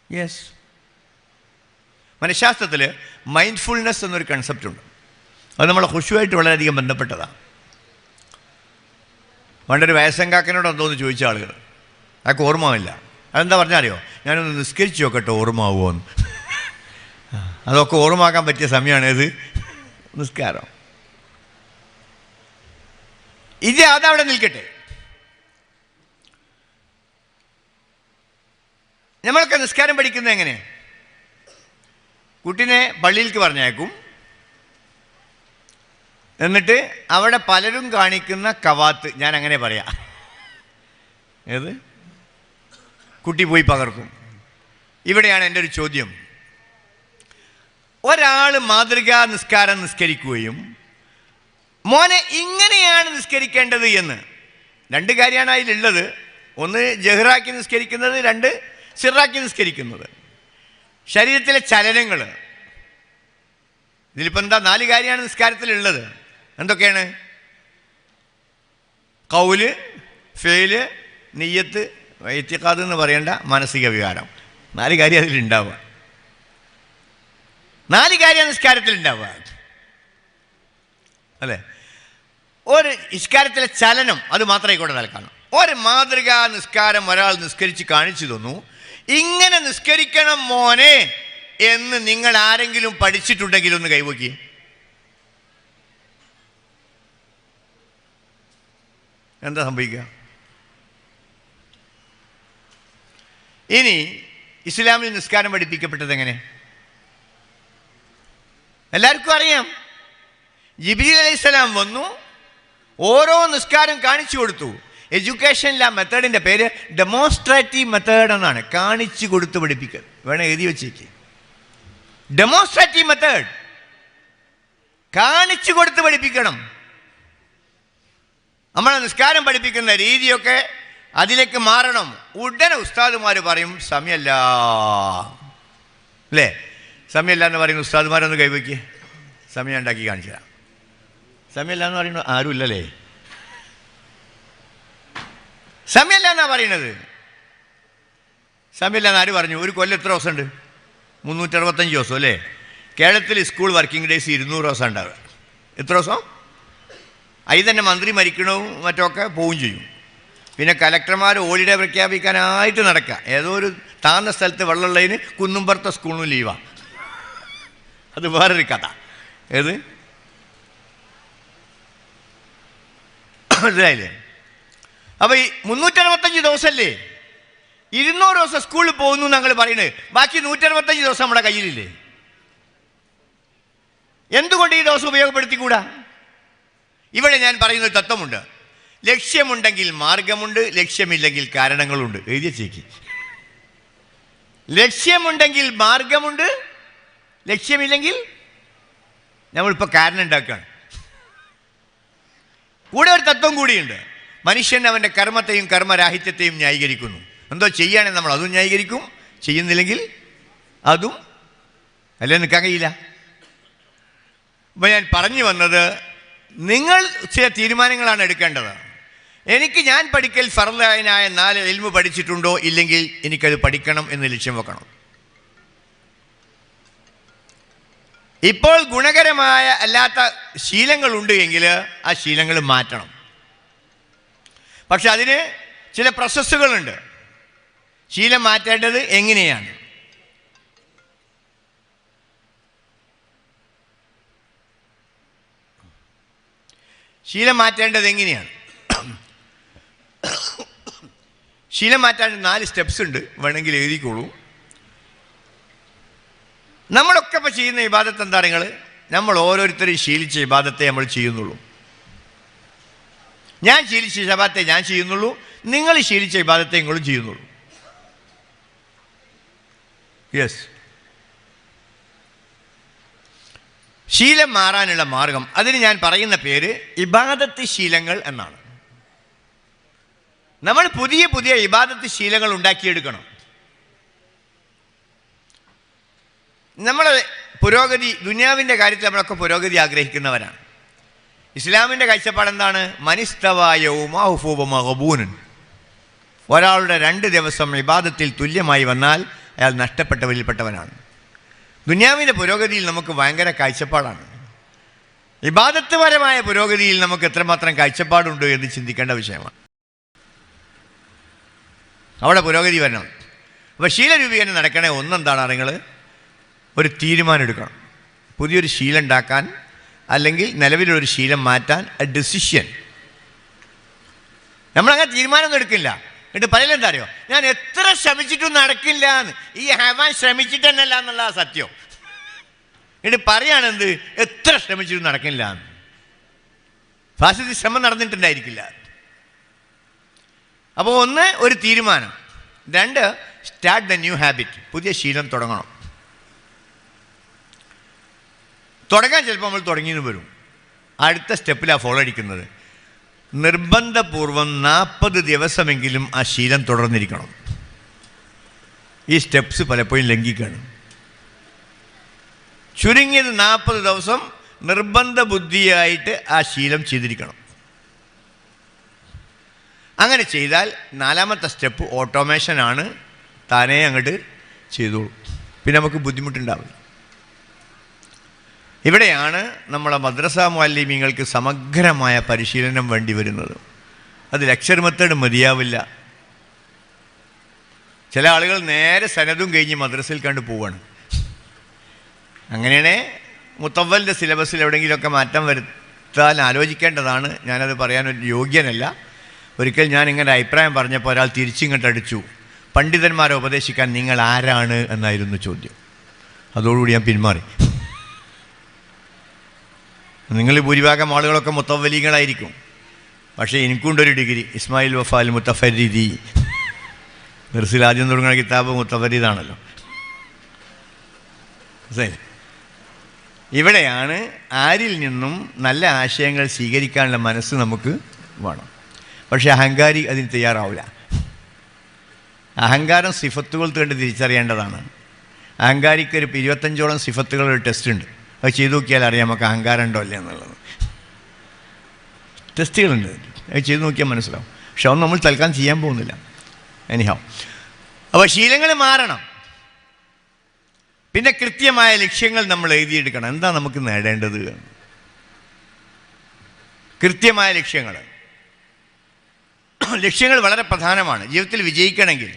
Speaker 1: യെസ്, മനഃശാസ്ത്രത്തിൽ മൈൻഡ്ഫുൾനെസ് എന്നൊരു കൺസെപ്റ്റ് ഉണ്ട്. അത് നമ്മളെ ഖുശൂഅായിട്ട് വളരെയധികം ബന്ധപ്പെട്ടതാണ്. പണ്ടൊരു വയസ്സങ്കാക്കനോട് എന്തോന്ന് ചോദിച്ച ആളുകൾ, അതൊക്കെ ഓർമ്മയില്ല. അതെന്താ പറഞ്ഞാൽ അറിയോ? ഞാനൊന്ന് നിസ്കരിച്ച് നോക്കട്ടെ ഓർമ്മാവുമോ എന്ന്. അതൊക്കെ ഓർമ്മയാക്കാൻ പറ്റിയ സമയമാണ് ഇത് നിസ്കാരം. ഇത് അതവിടെ നിൽക്കട്ടെ. നമ്മളൊക്കെ നിസ്കാരം പഠിക്കുന്നത് എങ്ങനെ? കുട്ടീനെ പള്ളിയിലേക്ക് പറഞ്ഞേക്കും, എന്നിട്ട് അവിടെ പലരും കാണിക്കുന്ന കവാത്ത്, ഞാൻ അങ്ങനെ പറയാം, ഏത് കുട്ടി പോയി പകർക്കും. ഇവിടെയാണ് എൻ്റെ ഒരു ചോദ്യം. ഒരാൾ മാതൃകാ നിസ്കാരം നിസ്കരിക്കുകയും മോനെ ഇങ്ങനെയാണ് നിസ്കരിക്കേണ്ടത് എന്ന്, രണ്ട് കാര്യമാണ് അതിലുള്ളത്. ഒന്ന് ജഹ്റാക്കി നിസ്കരിക്കുന്നത്, രണ്ട് സിറാക്കി നിസ്കരിക്കുന്നത്. ശരീരത്തിലെ ചലനങ്ങൾ, ഇതിലിപ്പോൾ എന്താ 4 കാര്യമാണ് നിസ്കാരത്തിലുള്ളത്. എന്തൊക്കെയാണ്? ഖൗല്, ഫേല്, നിയ്യത്ത്, ഇത്തിഖാദ് എന്ന് പറയേണ്ട മാനസിക വികാരം. 4 കാര്യം അതിലുണ്ടാവുക. 4 കാര്യമാണ് നിസ്കാരത്തിലുണ്ടാവുക, അല്ലേ? ഒരു നിസ്കാരത്തിലെ ചലനം അത് മാത്രമേ കൂടെ നൽകണം. ഒരു മാതൃകാ നിസ്കാരം ഒരാൾ നിസ്കരിച്ച് കാണിച്ചു തന്നു, ഇങ്ങനെ നിസ്കരിക്കണം മോനെ എന്ന് നിങ്ങൾ ആരെങ്കിലും പഠിച്ചിട്ടുണ്ടെങ്കിൽ ഒന്ന് കൈവക്കി. എന്താ സംഭവിക്കുക? ഇനി ഇസ്ലാമിൽ നിസ്കാരം പഠിപ്പിക്കപ്പെട്ടത് എങ്ങനെ? എല്ലാവർക്കും അറിയാം. ജിബ്രീൽ അലൈഹിസ്സലാം വന്നു, ഓരോ നിസ്കാരം കാണിച്ചു കൊടുത്തു. എഡ്യൂക്കേഷനിലെ ആ മെത്തേഡിൻ്റെ പേര് ഡെമോൺസ്ട്രേറ്റീവ് മെത്തേഡ് എന്നാണ്. കാണിച്ചു കൊടുത്ത് പഠിപ്പിക്കൽ. വേണം എഴുതി വെച്ചേക്ക്. ഡെമോൺസ്ട്രേറ്റീവ് മെത്തേഡ്, കാണിച്ചു കൊടുത്ത് പഠിപ്പിക്കണം. നമ്മളെ നിസ്കാരം പഠിപ്പിക്കുന്ന രീതിയൊക്കെ അതിലേക്ക് മാറണം. ഉടനെ ഉസ്താദുമാർ പറയും സമയമല്ല, അല്ലേ? സമയമല്ല എന്ന് പറയുന്ന ഉസ്താദുമാരൊന്ന് കൈവയ്ക്ക്. സമയം ഉണ്ടാക്കി കാണിച്ചു തരാം. സമയമല്ല എന്ന് പറയുന്നത് ആരുമില്ലല്ലേ? സമയമല്ല എന്നാ പറയുന്നത്. സമയമില്ല എന്ന് ആര് പറഞ്ഞു? ഒരു കൊല്ലം എത്ര ദിവസമുണ്ട്? 365 ദിവസം, അല്ലേ? കേരളത്തിൽ സ്കൂൾ വർക്കിംഗ് ഡേയ്സ് 200 ദിവസം ഉണ്ടാവുക. എത്ര ദിവസം? അതിൽ തന്നെ മന്ത്രി മരിക്കണവും മറ്റൊക്കെ പോവുകയും ചെയ്യും. പിന്നെ കലക്ടർമാർ ഹോളിഡേ പ്രഖ്യാപിക്കാനായിട്ട് നടക്കുക. ഏതോ ഒരു താഴ്ന്ന സ്ഥലത്ത് വെള്ളമുള്ളതിന് കുന്നുംപുറത്തെ സ്കൂളിനും ലീവാണ്. അത് വേറൊരു കഥ. ഏത് മനസ്സിലായില്ലേ? അപ്പോൾ ഈ 365 ദിവസമല്ലേ? 200 ദിവസം സ്കൂളിൽ പോകുന്നു ഞങ്ങൾ പറയുന്നത്. ബാക്കി 165 ദിവസം നമ്മുടെ കയ്യിലില്ലേ? എന്തുകൊണ്ട് ഈ ദിവസം ഉപയോഗപ്പെടുത്തിക്കൂടാ? ഇവിടെ ഞാൻ പറയുന്നൊരു തത്വമുണ്ട്. ലക്ഷ്യമുണ്ടെങ്കിൽ മാർഗമുണ്ട്, ലക്ഷ്യമില്ലെങ്കിൽ കാരണങ്ങളുണ്ട്. എഴുതിയ ചേക്ക്. ലക്ഷ്യമുണ്ടെങ്കിൽ മാർഗമുണ്ട്, ലക്ഷ്യമില്ലെങ്കിൽ നമ്മളിപ്പോൾ കാരണം ഉണ്ടാക്കുകയാണ്. കൂടെ ഒരു തത്വം കൂടിയുണ്ട്. മനുഷ്യൻ അവൻ്റെ കർമ്മത്തെയും കർമ്മരാഹിത്യത്തെയും ന്യായീകരിക്കുന്നു. എന്തോ ചെയ്യുകയാണെങ്കിൽ നമ്മൾ അതും ന്യായീകരിക്കും, ചെയ്യുന്നില്ലെങ്കിൽ അതും. അല്ലേ? നിൽക്കാൻ കഴിയില്ല. അപ്പോൾ ഞാൻ പറഞ്ഞു വന്നത്, നിങ്ങൾ ചില തീരുമാനങ്ങളാണ് എടുക്കേണ്ടത്. എനിക്ക് ഞാൻ പഠിക്കൽ ഫർളായ 4 ഇൽമ് പഠിച്ചിട്ടുണ്ടോ ഇല്ലെങ്കിൽ എനിക്കത് പഠിക്കണം എന്ന് ലക്ഷ്യം വെക്കണം. ഇപ്പോൾ ഗുണകരമായ അല്ലാത്ത ശീലങ്ങളുണ്ട് എങ്കിൽ ആ ശീലങ്ങൾ മാറ്റണം. പക്ഷെ അതിന് ചില പ്രോസസ്സുകളുണ്ട്. ശീലം മാറ്റേണ്ടത് എങ്ങനെയാണ്? ശീലം മാറ്റേണ്ടത് എങ്ങനെയാണ്? ശീലം മാറ്റാൻ 4 സ്റ്റെപ്സ് ഉണ്ട്, വേണമെങ്കിൽ എഴുതിക്കോളൂ. നമ്മളൊക്കെ ഇപ്പോൾ ചെയ്യുന്ന ഇബാദത്ത് എന്താ? നമ്മൾ ഓരോരുത്തരും ശീലിച്ച ഇബാദത്തെ നമ്മൾ ചെയ്യുന്നുള്ളൂ. ഞാൻ ശീലിച്ച ഇബാദത്തെ ഞാൻ ചെയ്യുന്നുള്ളൂ, നിങ്ങൾ ശീലിച്ച ഇബാദത്തെ നിങ്ങളും ചെയ്യുന്നുള്ളൂ. യെസ്. ശീലം മാറാനുള്ള മാർഗം, അതിന് ഞാൻ പറയുന്ന പേര് ഇബാദത്ത് ശീലങ്ങൾ എന്നാണ്. നമ്മൾ പുതിയ പുതിയ ഇബാദത്ത് ശീലങ്ങൾ ഉണ്ടാക്കിയെടുക്കണം. നമ്മൾ പുരോഗതി, ദുനിയാവിൻ്റെ കാര്യത്തിൽ നമ്മളൊക്കെ പുരോഗതി ആഗ്രഹിക്കുന്നവരാണ്. ഇസ്ലാമിൻ്റെ കാഴ്ചപ്പാട് എന്താണ്? മനിസ്തവായൗമാഹുഫൂബമഹബൂനൻ, ഒരാളുടെ 2 ദിവസം ഇബാദത്തിൽ തുല്യമായി വന്നാൽ അയാൾ നഷ്ടപ്പെട്ടവരിൽപ്പെട്ടവനാണ്. ദുനിയാവിൻ്റെ പുരോഗതിയിൽ നമുക്ക് ഭയങ്കര കാഴ്ചപ്പാടാണ്. ഇബാദത്ത് പരമായ പുരോഗതിയിൽ നമുക്ക് എത്രമാത്രം കാഴ്ചപ്പാടുണ്ട് എന്ന് ചിന്തിക്കേണ്ട വിഷയമാണ്. അവിടെ പുരോഗതി വരണം. അപ്പോൾ ശീലരൂപീകരണം നടക്കണേ ഒന്നെന്താണ് നിങ്ങൾ ഒരു തീരുമാനം എടുക്കണം. പുതിയൊരു ശീലം ഉണ്ടാക്കാൻ, അല്ലെങ്കിൽ നിലവിലൊരു ശീലം മാറ്റാൻ, ഡിസിഷൻ. നമ്മളങ്ങനെ തീരുമാനമൊന്നും എടുക്കില്ല. എന്നിട്ട് പറയലെന്താ അറിയോ? ഞാൻ എത്ര ശ്രമിച്ചിട്ടും നടക്കില്ല എന്ന്. ഈ ഹവാൻ ശ്രമിച്ചിട്ട് തന്നെയല്ല എന്നുള്ള സത്യം. എന്നിട്ട് പറയാണെന്ത്? എത്ര ശ്രമിച്ചിട്ടും നടക്കില്ല എന്ന്. ഫാസിസ്റ്റ് ശ്രമം നടന്നിട്ടുണ്ടായിരിക്കില്ല. അപ്പോൾ 1 ഒരു തീരുമാനം, 2 സ്റ്റാർട്ട് ദ ന്യൂ ഹാബിറ്റ്, പുതിയ ശീലം തുടങ്ങണം. തുടങ്ങാൻ ചിലപ്പോൾ നമ്മൾ തുടങ്ങിയെന്ന് വരും. അടുത്ത സ്റ്റെപ്പിലാണ് ഫോളോ അടിക്കുന്നത്. നിർബന്ധപൂർവം 40 ദിവസമെങ്കിലും ആ ശീലം തുടർന്നിരിക്കണം. ഈ സ്റ്റെപ്സ് പലപ്പോഴും ലംഘിക്കുകയാണ്. ചുരുങ്ങിയത് 40 ദിവസം നിർബന്ധ ബുദ്ധിയായിട്ട് ആ ശീലം ചെയ്തിരിക്കണം. അങ്ങനെ ചെയ്താൽ 4ാമത്തെ സ്റ്റെപ്പ് ഓട്ടോമേഷനാണ്, താനേ അങ്ങോട്ട് ചെയ്തോളൂ. പിന്നെ നമുക്ക് ബുദ്ധിമുട്ടുണ്ടാവില്ല. ഇവിടെയാണ് നമ്മളെ മദ്രസ മുഅല്ലിമീങ്ങൾക്ക് സമഗ്രമായ പരിശീലനം വേണ്ടി വരുന്നത്. അത് ലെക്ചർ മെത്തേഡ് മതിയാവില്ല. ചില ആളുകൾ നേരെ സനതും കഴിഞ്ഞ് മദ്രസയിൽ കണ്ട് പോവുകയാണ്. അങ്ങനെയാണേ മുത്തവ്വലിൻ്റെ സിലബസിൽ എവിടെയെങ്കിലുമൊക്കെ മാറ്റം വരുത്താൻ ആലോചിക്കേണ്ടതാണ്. ഞാനത് പറയാനൊരു യോഗ്യനല്ല. ഒരിക്കൽ ഞാനിങ്ങനെ അഭിപ്രായം പറഞ്ഞപ്പോൾ ഒരാൾ തിരിച്ചിങ്ങോട്ട് അടിച്ചു, പണ്ഡിതന്മാരെ ഉപദേശിക്കാൻ നിങ്ങൾ ആരാണ് എന്നായിരുന്നു ചോദ്യം. അതോടുകൂടി ഞാൻ പിന്മാറി. നിങ്ങൾ ഭൂരിഭാഗം ആളുകളൊക്കെ മുത്തവ്വലികളായിരിക്കും, പക്ഷേ എനിക്കുണ്ടൊരു ഡിഗ്രി, ഇസ്മായിൽ വഫാൽ മുത്തഫരീദി. ദർസിൽ ആദ്യം തുടങ്ങുന്ന കിതാബ് മുത്തഫരീദാണല്ലോ. ശരി, ഇവിടെയാണ് ആരിൽ നിന്നും നല്ല ആശയങ്ങൾ സ്വീകരിക്കാനുള്ള മനസ്സ് നമുക്ക് വേണം. പക്ഷേ അഹങ്കാരി അതിന് തയ്യാറാവില്ല. അഹങ്കാരം സിഫത്തുകൾ കണ്ട് തിരിച്ചറിയേണ്ടതാണ്. അഹങ്കാരിക്ക് ഒരു 25ഓളം സിഫത്തുകളൊരു ടെസ്റ്റ് ഉണ്ട്. അത് ചെയ്തു നോക്കിയാൽ അറിയാം നമുക്ക് അഹങ്കാരം ഉണ്ടോ അല്ലേ എന്നുള്ളത്. ടെസ്റ്റുകളുണ്ട്, അത് ചെയ്ത് നോക്കിയാൽ മനസ്സിലാവും. പക്ഷെ അതൊന്നും നമ്മൾ തൽക്കാലം ചെയ്യാൻ പോകുന്നില്ല. എനിഹാവും. അപ്പോൾ ശീലങ്ങൾ മാറണം. പിന്നെ കൃത്യമായ ലക്ഷ്യങ്ങൾ നമ്മൾ എഴുതിയെടുക്കണം. എന്താ നമുക്ക് നേടേണ്ടത്? കൃത്യമായ ലക്ഷ്യങ്ങൾ വളരെ പ്രധാനമാണ് ജീവിതത്തിൽ വിജയിക്കണമെങ്കിൽ.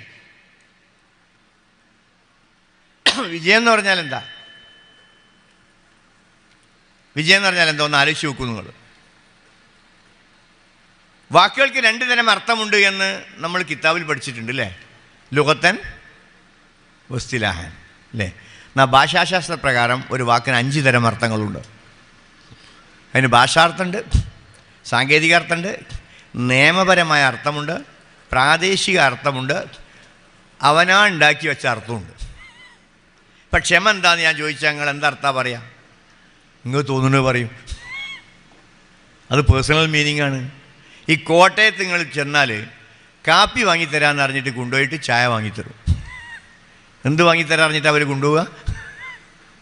Speaker 1: വിജയം എന്ന് പറഞ്ഞാൽ എന്താ? ഒന്ന് ആലോചിച്ച് നോക്കൂ നിങ്ങൾ. വാക്കുകൾക്ക് 2 തരം അർത്ഥമുണ്ട് എന്ന് നമ്മൾ കിതാബിൽ പഠിച്ചിട്ടുണ്ട് അല്ലേ? ലുഗത്തൻ വസ്തിലാഹൻ അല്ലേ? എന്നാൽ ഭാഷാശാസ്ത്ര പ്രകാരം ഒരു വാക്കിന് 5 തരം അർത്ഥങ്ങളുണ്ട്. അതിന് ഭാഷാർത്ഥമുണ്ട്, സാങ്കേതിക അർത്ഥമുണ്ട്, നിയമപരമായ അർത്ഥമുണ്ട്, പ്രാദേശിക അർത്ഥമുണ്ട്, അവനാ ഉണ്ടാക്കി വെച്ച അർത്ഥമുണ്ട്. ഇപ്പം ക്ഷമ എന്താണെന്ന് ഞാൻ ചോദിച്ചാൽ നിങ്ങൾ എന്താ പറയാം? നിങ്ങൾ തോന്നുന്നത് പറയും. അത് പേഴ്സണൽ മീനിങ് ആണ്. ഈ കോട്ടയത്ത് നിങ്ങൾ ചെന്നാൽ കാപ്പി വാങ്ങിത്തരാമെന്ന് അറിഞ്ഞിട്ട് കൊണ്ടുപോയിട്ട് ചായ വാങ്ങിത്തരും. എന്ത് വാങ്ങിത്തരാൻ അറിഞ്ഞിട്ട് അവർ കൊണ്ടുപോവുക?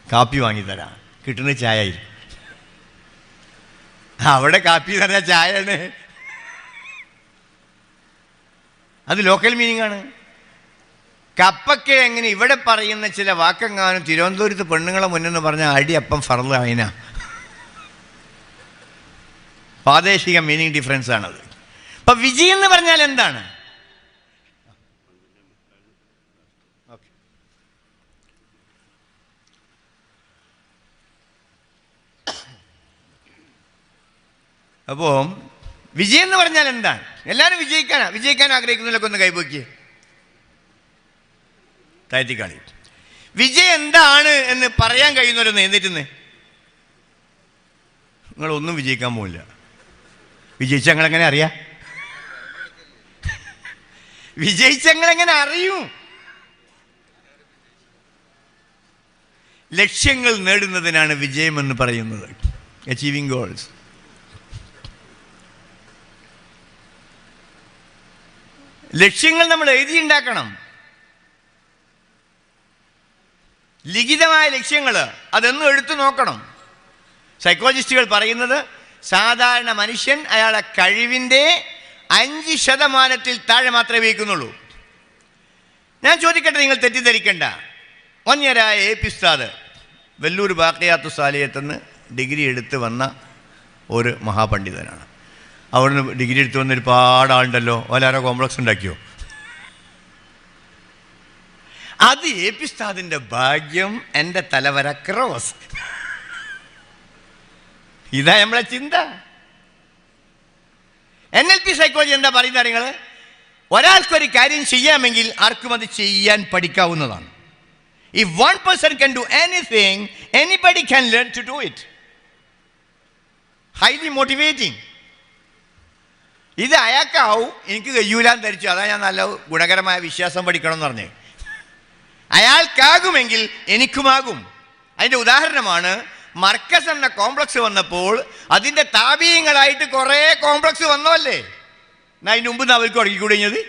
Speaker 1: കാപ്പി വാങ്ങിത്തരാം. കിട്ടുന്നത് ചായ ആയിരിക്കും. അവിടെ കാപ്പി എന്ന് പറഞ്ഞാൽ ചായയാണ്. അത് ലോക്കൽ മീനിങ് ആണ്. കപ്പയ്ക്ക് എങ്ങനെ ഇവിടെ പറയുന്ന ചില വാക്കെങ്ങാനും തിരുവനന്തപുരത്ത് പെണ്ണുങ്ങളെ മുന്നെന്ന് പറഞ്ഞാൽ അടി അപ്പം ഫർള് അതിനാ. പ്രാദേശിക മീനിങ് ഡിഫറൻസ് ആണത്. അപ്പം വിജയം എന്ന് പറഞ്ഞാൽ എന്താണ്? ഓക്കെ. അപ്പോൾ വിജയം എന്ന് പറഞ്ഞാൽ എന്താണ്? എല്ലാവരും വിജയിക്കാൻ ആഗ്രഹിക്കുന്നതിലൊക്കെ ഒന്ന് കൈപോക്കിയേ, താഴ്ത്തിക്കാളി. വിജയം എന്താണ് എന്ന് പറയാൻ കഴിയുന്നവരൊന്ന് എഴുന്നേറ്റുന്നേ. നിങ്ങളൊന്നും വിജയിക്കാൻ പോകില്ല. വിജയിച്ചങ്ങളെങ്ങനെ അറിയാം? വിജയിച്ചങ്ങളെങ്ങനെ അറിയും? ലക്ഷ്യങ്ങൾ നേടുന്നതിനാണ് വിജയമെന്ന് പറയുന്നത്. Achieving goals. ലക്ഷ്യങ്ങൾ നമ്മൾ എഴുതിയുണ്ടാക്കണം. ലിഖിതമായ ലക്ഷ്യങ്ങൾ അതൊന്നും എടുത്തു നോക്കണം. സൈക്കോളജിസ്റ്റുകൾ പറയുന്നത് സാധാരണ മനുഷ്യൻ അയാളെ കഴിവിൻ്റെ 5% താഴെ മാത്രമേ വയ്ക്കുന്നുള്ളൂ. ഞാൻ ചോദിക്കട്ടെ, നിങ്ങൾ തെറ്റിദ്ധരിക്കണ്ട. വന്യരായ AP ഉസ്താദ് വെല്ലൂർ ബാഖിയാത്തു സാലിഹത്തുനിന്ന് ഡിഗ്രി എടുത്ത് വന്ന ഒരു മഹാപണ്ഡിതനാണ്. അവിടുന്ന് ഡിഗ്രി എടുത്ത് വന്ന ഒരുപാട് ആളുണ്ടല്ലോ. ഓലാരോ കോംപ്ലക്സ് ഉണ്ടാക്കിയോ? അത് AP ഉസ്താദിൻ്റെ ഭാഗ്യം. എൻ്റെ തലവര ക്രോസ്. ഇതാ നമ്മളെ ചിന്ത. NLP സൈക്കോളജി എന്താ പറയുന്നത്? നിങ്ങൾ ഒരാൾക്കൊരു കാര്യം ചെയ്യാമെങ്കിൽ ആർക്കും അത് ചെയ്യാൻ പഠിക്കാവുന്നതാണ്. If one person can do anything, anybody can learn to do it. Highly motivating. ഇത് അയാൾക്കാവും, എനിക്ക് കഴിയൂലാന്ന് ധരിച്ചു. അതാ ഞാൻ നല്ല ഗുണകരമായ വിശ്വാസം പഠിക്കണം എന്ന് പറഞ്ഞേ. അയാൾക്കാകുമെങ്കിൽ എനിക്കുമാകും. അതിൻ്റെ ഉദാഹരണമാണ് മർക്കസ് എന്ന കോംപ്ലക്സ് വന്നപ്പോൾ അതിൻ്റെ താപീയങ്ങളായിട്ട് കുറേ കോംപ്ലക്സ് വന്നല്ലേ. എന്നാൽ അതിന് മുമ്പ് അവർക്ക് തുടങ്ങിക്കൂടിയത്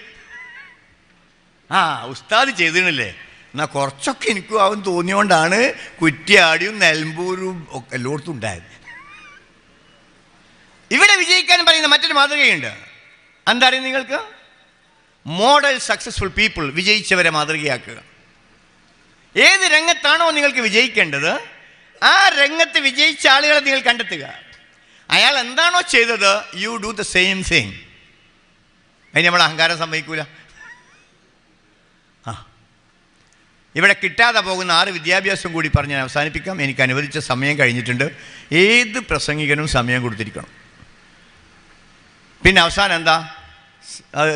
Speaker 1: ഉസ്താദ് ചെയ്തിട്ടില്ലേ, എന്നാൽ കുറച്ചൊക്കെ എനിക്കും ആവും തോന്നിയോണ്ടാണ് കുറ്റ്യാടിയും നിലമ്പൂരും ഒക്കെ എല്ലായിടത്തും ഉണ്ടായത്. ഇവിടെ വിജയിക്കാൻ പറയുന്ന മറ്റൊരു മാതൃകയുണ്ട്. എന്താ അറിയുന്നത് നിങ്ങൾക്ക്? Model successful people. വിജയിച്ചവരെ മാതൃകയാക്കുക. ഏത് രംഗത്താണോ നിങ്ങൾക്ക് വിജയിക്കേണ്ടത് ആ രംഗത്ത് വിജയിച്ച ആളുകളെ നിങ്ങൾ കണ്ടെത്തുക. അയാൾ എന്താണോ ചെയ്തത്, you do the same thing. അതിന് നമ്മൾ അഹങ്കാരം സമ്മതിക്കൂല. ഇവിടെ കിട്ടാതെ പോകുന്ന 6 വിദ്യാഭ്യാസം കൂടി പറഞ്ഞ് ഞാൻ അവസാനിപ്പിക്കാം. എനിക്ക് അനുവദിച്ച സമയം കഴിഞ്ഞിട്ടുണ്ട്. ഏത് പ്രസംഗികനും സമയം കൊടുത്തിരിക്കണം. പിന്നെ അവസാനം എന്താ,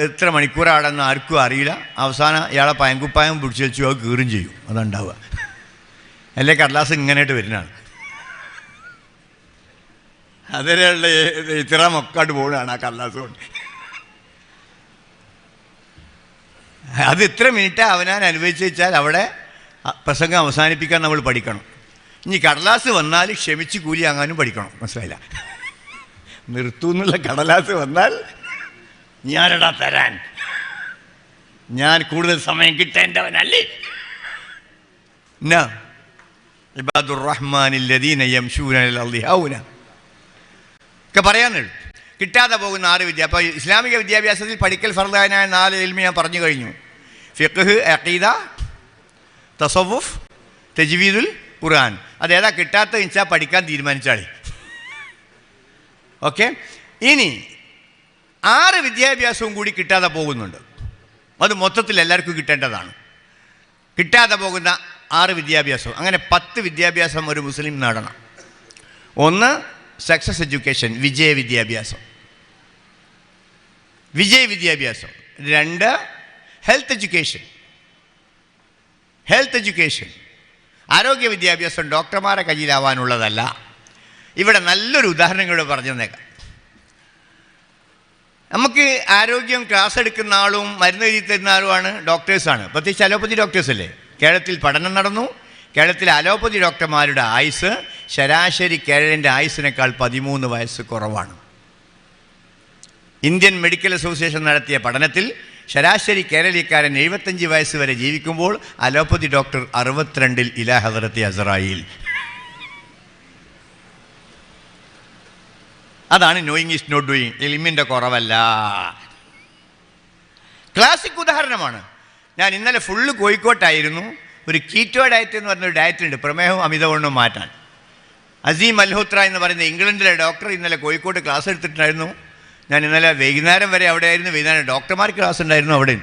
Speaker 1: എത്ര മണിക്കൂറാണെന്ന് ആർക്കും അറിയില്ല. അവസാനം ഇയാളെ പയങ്കുപ്പായം പിടിച്ചു വെച്ചു അത് കീറും ചെയ്യും. അതുണ്ടാവുക. അല്ലേ കടലാസ് ഇങ്ങനെയായിട്ട് വരുന്നതാണ്. അതിലുള്ള ഇത്ര മൊക്കാട്ട് പോകുന്നതാണ് ആ കടലാസ് കൊണ്ട്. അത് ഇത്ര മിനിറ്റ് അവനാൻ അനുഭവിച്ച് വെച്ചാൽ അവിടെ പ്രസംഗം അവസാനിപ്പിക്കാൻ നമ്മൾ പഠിക്കണം. ഇനി കടലാസ് വന്നാൽ ക്ഷമിച്ച് കൂലി വാങ്ങാനും പഠിക്കണം. മനസ്സിലായില്ല? നിർത്തൂന്നുള്ള കടലാസ് വന്നാൽ ഞാനടാ തരാൻ, ഞാൻ കൂടുതൽ സമയം കിട്ടേണ്ടവനല്ലേ. ഇബാദുർ റഹ്മാനില്ലദീന യംശൂന അലൽ അർളി ഹൗന ഒക്കെ പറയാനുള്ളൂ. കിട്ടാതെ പോകുന്ന 6 വിദ്യ. അപ്പോൾ ഇസ്ലാമിക വിദ്യാഭ്യാസത്തിൽ പഠിക്കൽ ഫർദായ 4 ഇൽമ് ഞാൻ പറഞ്ഞു കഴിഞ്ഞു. ഫിഖ്ഹ്, അഖീദ, തസവുഫ്, തജ്വീദുൽ ഖുർആൻ. അതേതാ കിട്ടാത്തത് വെച്ചാൽ പഠിക്കാൻ തീരുമാനിച്ചാളി. ഓക്കെ. ഇനി 6 വിദ്യാഭ്യാസവും കൂടി കിട്ടാതെ പോകുന്നുണ്ട്. അത് മൊത്തത്തിൽ എല്ലാവർക്കും കിട്ടേണ്ടതാണ്. കിട്ടാതെ പോകുന്ന 6 വിദ്യാഭ്യാസം. അങ്ങനെ 10 വിദ്യാഭ്യാസം ഒരു മുസ്ലിം നേടണം. 1 സക്സസ് എഡ്യൂക്കേഷൻ, വിജയ വിദ്യാഭ്യാസം. 2 ഹെൽത്ത് എഡ്യൂക്കേഷൻ. ആരോഗ്യ വിദ്യാഭ്യാസം ഡോക്ടർമാരെ കയ്യിലാവാനുള്ളതല്ല. ഇവിടെ നല്ലൊരു ഉദാഹരണങ്ങൾ പറഞ്ഞു തന്നേക്കാം. നമുക്ക് ആരോഗ്യം ക്ലാസ് എടുക്കുന്ന ആളും മരുന്ന് എഴുതി തരുന്ന ആളുമാണ് ഡോക്ടേഴ്സാണ്. പ്രത്യേകിച്ച് അലോപ്പതി ഡോക്ടേഴ്സല്ലേ. കേരളത്തിൽ പഠനം നടന്നു. കേരളത്തിലെ അലോപ്പതി ഡോക്ടർമാരുടെ ആയുസ് ശരാശരി കേരളൻ്റെ ആയുസിനേക്കാൾ 13 വയസ്സ് കുറവാണ്. ഇന്ത്യൻ മെഡിക്കൽ അസോസിയേഷൻ നടത്തിയ പഠനത്തിൽ ശരാശരി കേരളീയക്കാരൻ 75 വയസ്സ് വരെ ജീവിക്കുമ്പോൾ അലോപ്പതി ഡോക്ടർ 62 ഇലാ ഹദറത്തി അസ്രായിൽ. അതാണ് നോയിങ് ഈസ് നോട്ട് ഡൂയിങ്. ഇൽമിൻ്റെ കുറവല്ല. ക്ലാസിക് ഉദാഹരണമാണ്. ഞാൻ ഇന്നലെ ഫുള്ള് കോഴിക്കോട്ടായിരുന്നു. ഒരു കീറ്റോ ഡയറ്റ് എന്ന് പറഞ്ഞൊരു ഡയറ്റ് ഉണ്ട്, പ്രമേഹവും അമിതവണ്ണവും മാറ്റാൻ. അസീം മൽഹോത്ര എന്ന് പറയുന്ന ഇംഗ്ലണ്ടിലെ ഡോക്ടർ ഇന്നലെ കോഴിക്കോട്ട് ക്ലാസ് എടുത്തിട്ടുണ്ടായിരുന്നു. ഞാൻ ഇന്നലെ വൈകുന്നേരം വരെ അവിടെ ആയിരുന്നു. വൈകുന്നേരം ഡോക്ടർമാർക്ക് ക്ലാസ് ഉണ്ടായിരുന്നു അവിടെ.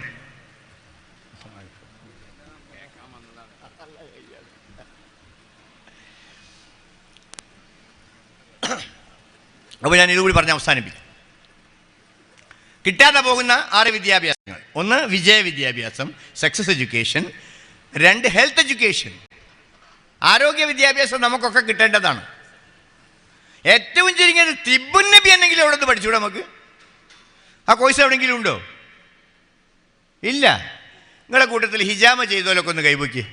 Speaker 1: അപ്പോൾ ഞാൻ ഇതുകൂടി പറഞ്ഞ് അവസാനിപ്പിക്കാം. കിട്ടാതെ പോകുന്ന 6 വിദ്യാഭ്യാസങ്ങൾ: 1 വിജയ വിദ്യാഭ്യാസം, സക്സസ് എഡ്യൂക്കേഷൻ; 2 ഹെൽത്ത് എഡ്യൂക്കേഷൻ, ആരോഗ്യ വിദ്യാഭ്യാസം നമുക്കൊക്കെ കിട്ടേണ്ടതാണ്. ഏറ്റവും ചുരുങ്ങിയത് തിബുൻ നബി എന്നെങ്കിലും എവിടെ നിന്ന് പഠിച്ചുകൂടെ നമുക്ക്? ആ കോഴ്സ് എവിടെയെങ്കിലും ഉണ്ടോ? ഇല്ല. നിങ്ങളുടെ കൂട്ടത്തിൽ ഹിജാമ ചെയ്തോലൊക്കെ ഒന്ന് കൈവയ്ക്ക്.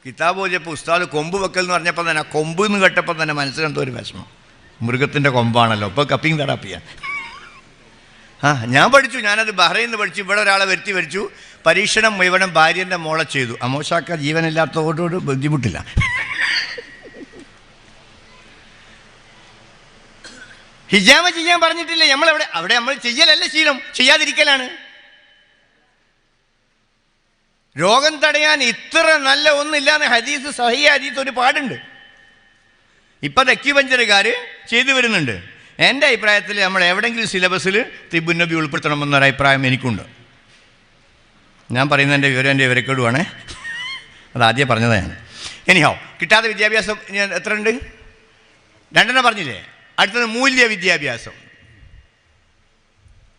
Speaker 1: കിതാബ് ഓതിയപ്പോൾ ഉസ്താദ് കൊമ്പ് വെക്കൽ എന്ന് പറഞ്ഞപ്പോൾ തന്നെ കൊമ്പ് എന്ന് കേട്ടപ്പോൾ തന്നെ മനസ്സിലെന്തോ ഒരു വിഷമം. മൃഗത്തിൻ്റെ കൊമ്പാണല്ലോ, ഇപ്പോൾ കപ്പിങ് തെറാപ്പിയാണ്. ഞാൻ പഠിച്ചു, ഞാനത് ബഹ്റൈനിൽ നിന്ന് പഠിച്ചു. ഇവിടെ ഒരാളെ വരുത്തി വരിച്ചു. പരീക്ഷണം മുഴുവനും ഭാര്യൻ്റെ മോളെ ചെയ്തു. അമോശാക്ക ജീവനില്ലാത്തതോട് ബുദ്ധിമുട്ടില്ല. ഹിജാമ ചെയ്യാൻ പറഞ്ഞിട്ടില്ല. അവിടെ നമ്മൾ ചെയ്യലല്ല ശീലം, ചെയ്യാതിരിക്കലാണ്. രോഗം തടയാൻ ഇത്ര നല്ല ഒന്നില്ലാന്ന് ഹദീസ്, സഹീഹ ഹദീസ് ഒരു പാടുണ്ട്. ഇപ്പം അക്യുപഞ്ചറുകാർ ചെയ്തു വരുന്നുണ്ട്. എൻ്റെ അഭിപ്രായത്തിൽ നമ്മൾ എവിടെയെങ്കിലും സിലബസിൽ തിബുൻ നബി ഉൾപ്പെടുത്തണമെന്നൊരു അഭിപ്രായം എനിക്കുണ്ട്. ഞാൻ പറയുന്നത് എൻ്റെ വിവരം എൻ്റെ വിവരക്കേടുവാണേ, അതാദ്യം പറഞ്ഞതാണ്. എനിഹോ, കിട്ടാത്ത വിദ്യാഭ്യാസം എത്ര ഉണ്ട്? 2 പറഞ്ഞില്ലേ. അടുത്തത് മൂല്യ വിദ്യാഭ്യാസം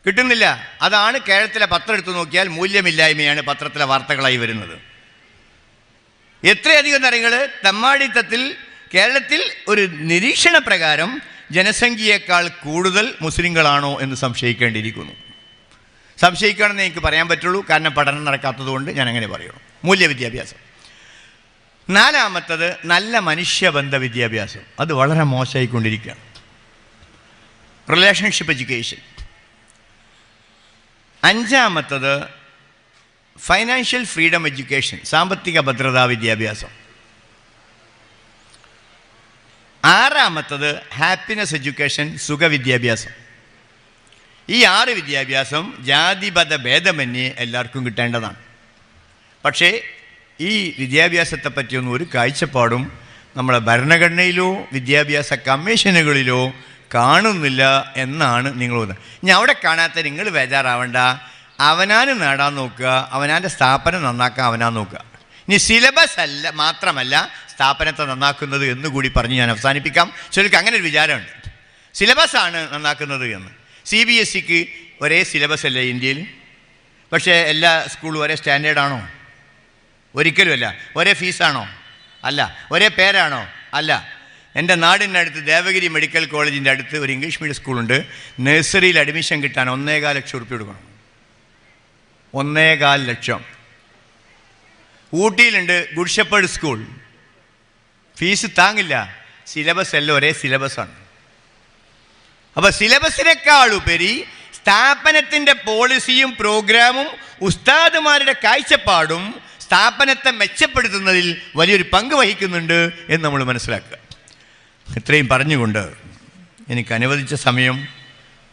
Speaker 1: കിട്ടുന്നില്ല. അതാണ് കേരളത്തിലെ പത്രം എടുത്തു നോക്കിയാൽ മൂല്യമില്ലായ്മയാണ് പത്രത്തിലെ വാർത്തകളായി വരുന്നത്. എത്രയധികം തരങ്ങൾ. തെമ്മാടിത്തത്തിൽ കേരളത്തിൽ ഒരു നിരീക്ഷണ പ്രകാരം ജനസംഖ്യയേക്കാൾ കൂടുതൽ മുസ്ലിങ്ങളാണോ എന്ന് സംശയിക്കേണ്ടിയിരിക്കുന്നു. സംശയിക്കണമെന്ന് എനിക്ക് പറയാൻ പറ്റുള്ളൂ, കാരണം പഠനം നടക്കാത്തതുകൊണ്ട് ഞാൻ അങ്ങനെ പറയുള്ളൂ. മൂല്യവിദ്യാഭ്യാസം. 4 നല്ല മനുഷ്യബന്ധ വിദ്യാഭ്യാസം. അത് വളരെ മോശമായിക്കൊണ്ടിരിക്കുകയാണ്. Relationship education. 5 financial freedom education, സാമ്പത്തിക ഭദ്രതാ വിദ്യാഭ്യാസം. 6 ഹാപ്പിനെസ് എഡ്യൂക്കേഷൻ, സുഖവിദ്യാഭ്യാസം. ഈ 6 വിദ്യാഭ്യാസം ജാതിമത ഭേദമന്യേ എല്ലാവർക്കും കിട്ടേണ്ടതാണ്. പക്ഷേ ഈ വിദ്യാഭ്യാസത്തെ പറ്റിയൊന്നും ഒരു കാഴ്ചപ്പാടും നമ്മളെ ഭരണഘടനയിലോ വിദ്യാഭ്യാസ കമ്മീഷനുകളിലോ കാണുന്നില്ല എന്നാണ് നിങ്ങൾ പറയുന്നത്. ഇനി അവിടെ കാണാത്ത നിങ്ങൾ ബേജാറാവണ്ട. അവനാന് നേടാൻ നോക്കുക, അവനാൻ്റെ സ്ഥാപനം നന്നാക്കാൻ അവനാൻ നോക്കുക. ഇനി സിലബസ് അല്ല മാത്രമല്ല സ്ഥാപനത്തെ നന്നാക്കുന്നത് എന്നുകൂടി പറഞ്ഞ് ഞാൻ അവസാനിപ്പിക്കാം. ചിലർക്ക് അങ്ങനെ ഒരു വിചാരമുണ്ട്, സിലബസാണ് നന്നാക്കുന്നത് എന്ന്. CBSEക്ക് ഒരേ സിലബസ് അല്ലേ ഇന്ത്യയിൽ? പക്ഷേ എല്ലാ സ്കൂളും ഒരേ സ്റ്റാൻഡേർഡാണോ? ഒരിക്കലുമല്ല. ഒരേ ഫീസാണോ? അല്ല. ഒരേ പേരാണോ? അല്ല. എൻ്റെ നാടിനടുത്ത് ദേവഗിരി മെഡിക്കൽ കോളേജിൻ്റെ അടുത്ത് ഒരു ഇംഗ്ലീഷ് മീഡിയം സ്കൂളുണ്ട്. നഴ്സറിയിൽ അഡ്മിഷൻ കിട്ടാൻ 1.25 ലക്ഷം ഉറുപ്പിക കൊടുക്കണം. 1.25 ലക്ഷം. ഊട്ടിയിലുണ്ട് ഗുഡ് ഷെപ്പേർഡ് സ്കൂൾ. ഫീസ് താങ്ങില്ല. സിലബസ് എല്ലാം ഒരേ സിലബസാണ്. അപ്പോൾ സിലബസിനേക്കാളുപരി സ്ഥാപനത്തിൻ്റെ പോളിസിയും പ്രോഗ്രാമും ഉസ്താദുമാരുടെ കാഴ്ചപ്പാടും സ്ഥാപനത്തെ മെച്ചപ്പെടുത്തുന്നതിൽ വലിയൊരു പങ്ക് വഹിക്കുന്നുണ്ട് എന്ന് നമ്മൾ മനസ്സിലാക്കുക. ഇത്രയും പറഞ്ഞുകൊണ്ട് എനിക്ക് അനുവദിച്ച സമയം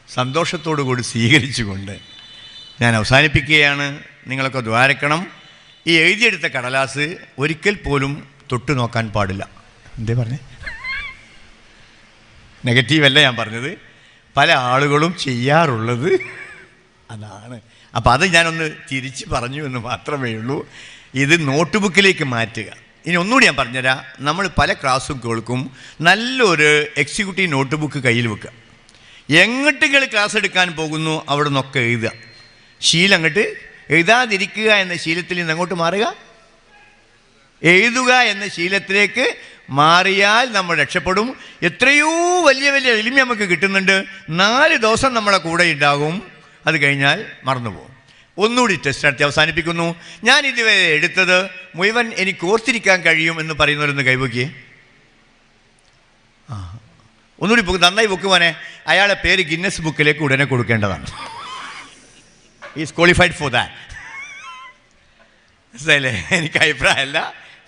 Speaker 1: സന്തോഷത്തോടു കൂടി സ്വീകരിച്ചുകൊണ്ട് ഞാൻ അവസാനിപ്പിക്കുകയാണ്. നിങ്ങളൊക്കെ ദ്വാരക്കണം. ഈ എഴുതിയെടുത്ത കടലാസ് ഒരിക്കൽ പോലും തൊട്ടു നോക്കാൻ പാടില്ല. എന്തേ പറഞ്ഞേ? നെഗറ്റീവല്ല ഞാൻ പറഞ്ഞത്, പല ആളുകളും ചെയ്യാറുള്ളത് അതാണ്. അപ്പോൾ അത് ഞാനൊന്ന് തിരിച്ച് പറഞ്ഞു എന്ന് മാത്രമേ ഉള്ളൂ. ഇത് നോട്ട് ബുക്കിലേക്ക് മാറ്റുക. ഇനി ഒന്നുകൂടി ഞാൻ പറഞ്ഞുതരാം. നമ്മൾ പല ക്ലാസ്സും കേൾക്കും, നല്ലൊരു എക്സിക്യൂട്ടീവ് നോട്ട് ബുക്ക് കയ്യിൽ വെക്കുക. എങ്ങോട്ടുകൾ ക്ലാസ് എടുക്കാൻ പോകുന്നു അവിടെ നിന്നൊക്കെ എഴുതുക. ശീലം അങ്ങോട്ട് എഴുതാതിരിക്കുക എന്ന ശീലത്തിൽ നിന്ന് അങ്ങോട്ട് മാറുക, എഴുതുക എന്ന ശീലത്തിലേക്ക് മാറിയാൽ നമ്മൾ രക്ഷപ്പെടും. എത്രയോ വലിയ വലിയ എളിമ നമുക്ക് കിട്ടുന്നുണ്ട്. 4 ദിവസം നമ്മളെ കൂടെ ഉണ്ടാകും, അത് കഴിഞ്ഞാൽ മറന്നുപോകും. ഒന്നുകൂടി ടെസ്റ്റ് നടത്തി അവസാനിപ്പിക്കുന്നു. ഞാൻ ഇതുവരെ എടുത്തത് മുഴുവൻ എനിക്ക് ഓർത്തിരിക്കാൻ കഴിയും എന്ന് പറയുന്നവരൊന്ന് കൈവയ്ക്കേ. ഒന്നുകൂടി നന്നായി വെക്കുവാനെ. അയാളെ പേര് ഗിന്നസ് ബുക്കിലേക്ക് ഉടനെ കൊടുക്കേണ്ടതാണ്. Is qualified for that. മനസ്സിലായില്ലേ? എനിക്ക് അഭിപ്രായമല്ല,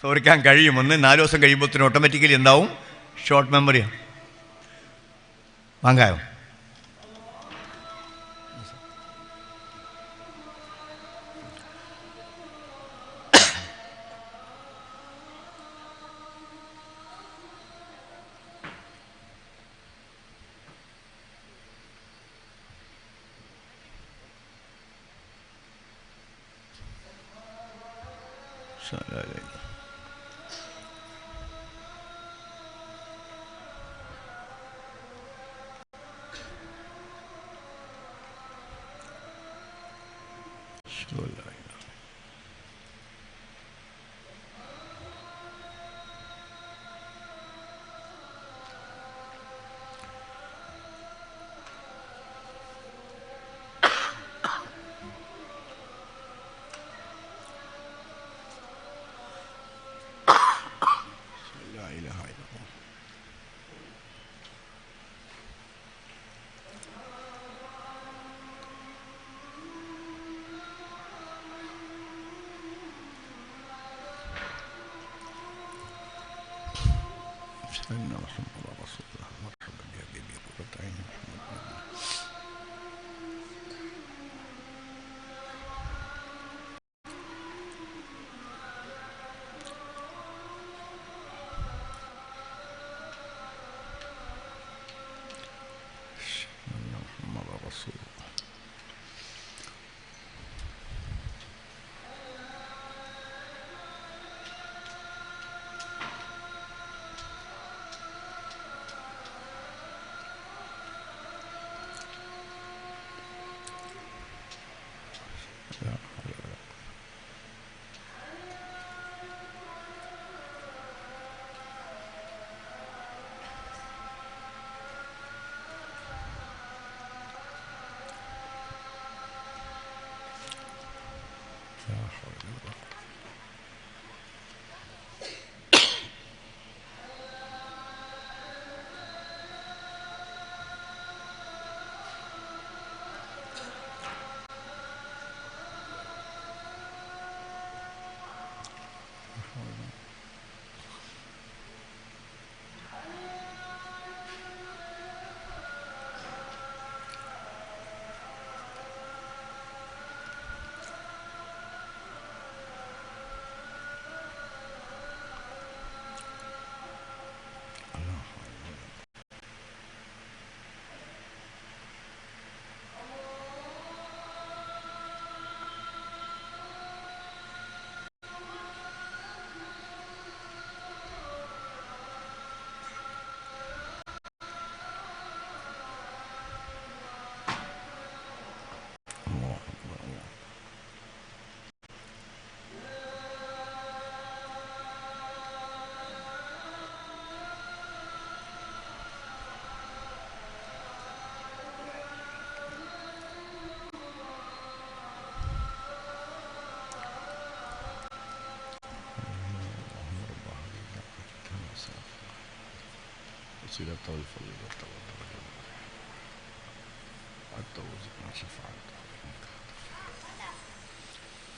Speaker 1: ഓർക്കാൻ കഴിയുമെന്ന്. 4 ദിവസം കഴിയുമ്പോഴത്തേനും ഓട്ടോമാറ്റിക്കലി എന്താവും? ഷോർട്ട് മെമ്മറിയാണ്. വാങ്ങായോ?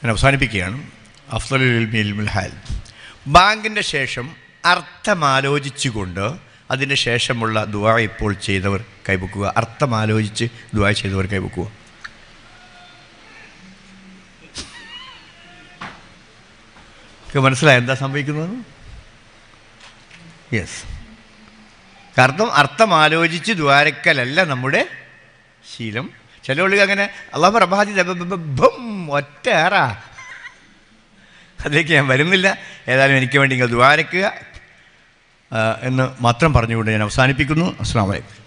Speaker 1: ഞാൻ അവസാനിപ്പിക്കുകയാണ്. അഫ്ളലുൽ ഇൽമി ഇൽമുൽ ഹാൽ. ബാങ്കിൻ്റെ ശേഷം അർത്ഥമാലോചിച്ചുകൊണ്ട് അതിന് ശേഷമുള്ള ദുആ ഇപ്പോൾ ചെയ്തവർ കൈവക്കുക. അർത്ഥമാലോചിച്ച് ദുആ ചെയ്തവർ കൈവക്കുക. മനസ്സിലായി എന്താ സംഭവിക്കുന്നത്? യെസ്, കാരണം അർത്ഥമാലോചിച്ച് ദ്വാരക്കലല്ല നമ്മുടെ ശീലം. ചില ആളുകൾ അങ്ങനെ അല്ലാഹു റബ്ബാദി ഒറ്റ ഏറാ, അതിലേക്ക് ഞാൻ വരുന്നില്ല. ഏതായാലും എനിക്ക് വേണ്ടി നിങ്ങൾ ദ്വാരക്കുക എന്ന് മാത്രം പറഞ്ഞുകൊണ്ട് ഞാൻ അവസാനിപ്പിക്കുന്നു. അസ്സലാമു അലൈക്കും.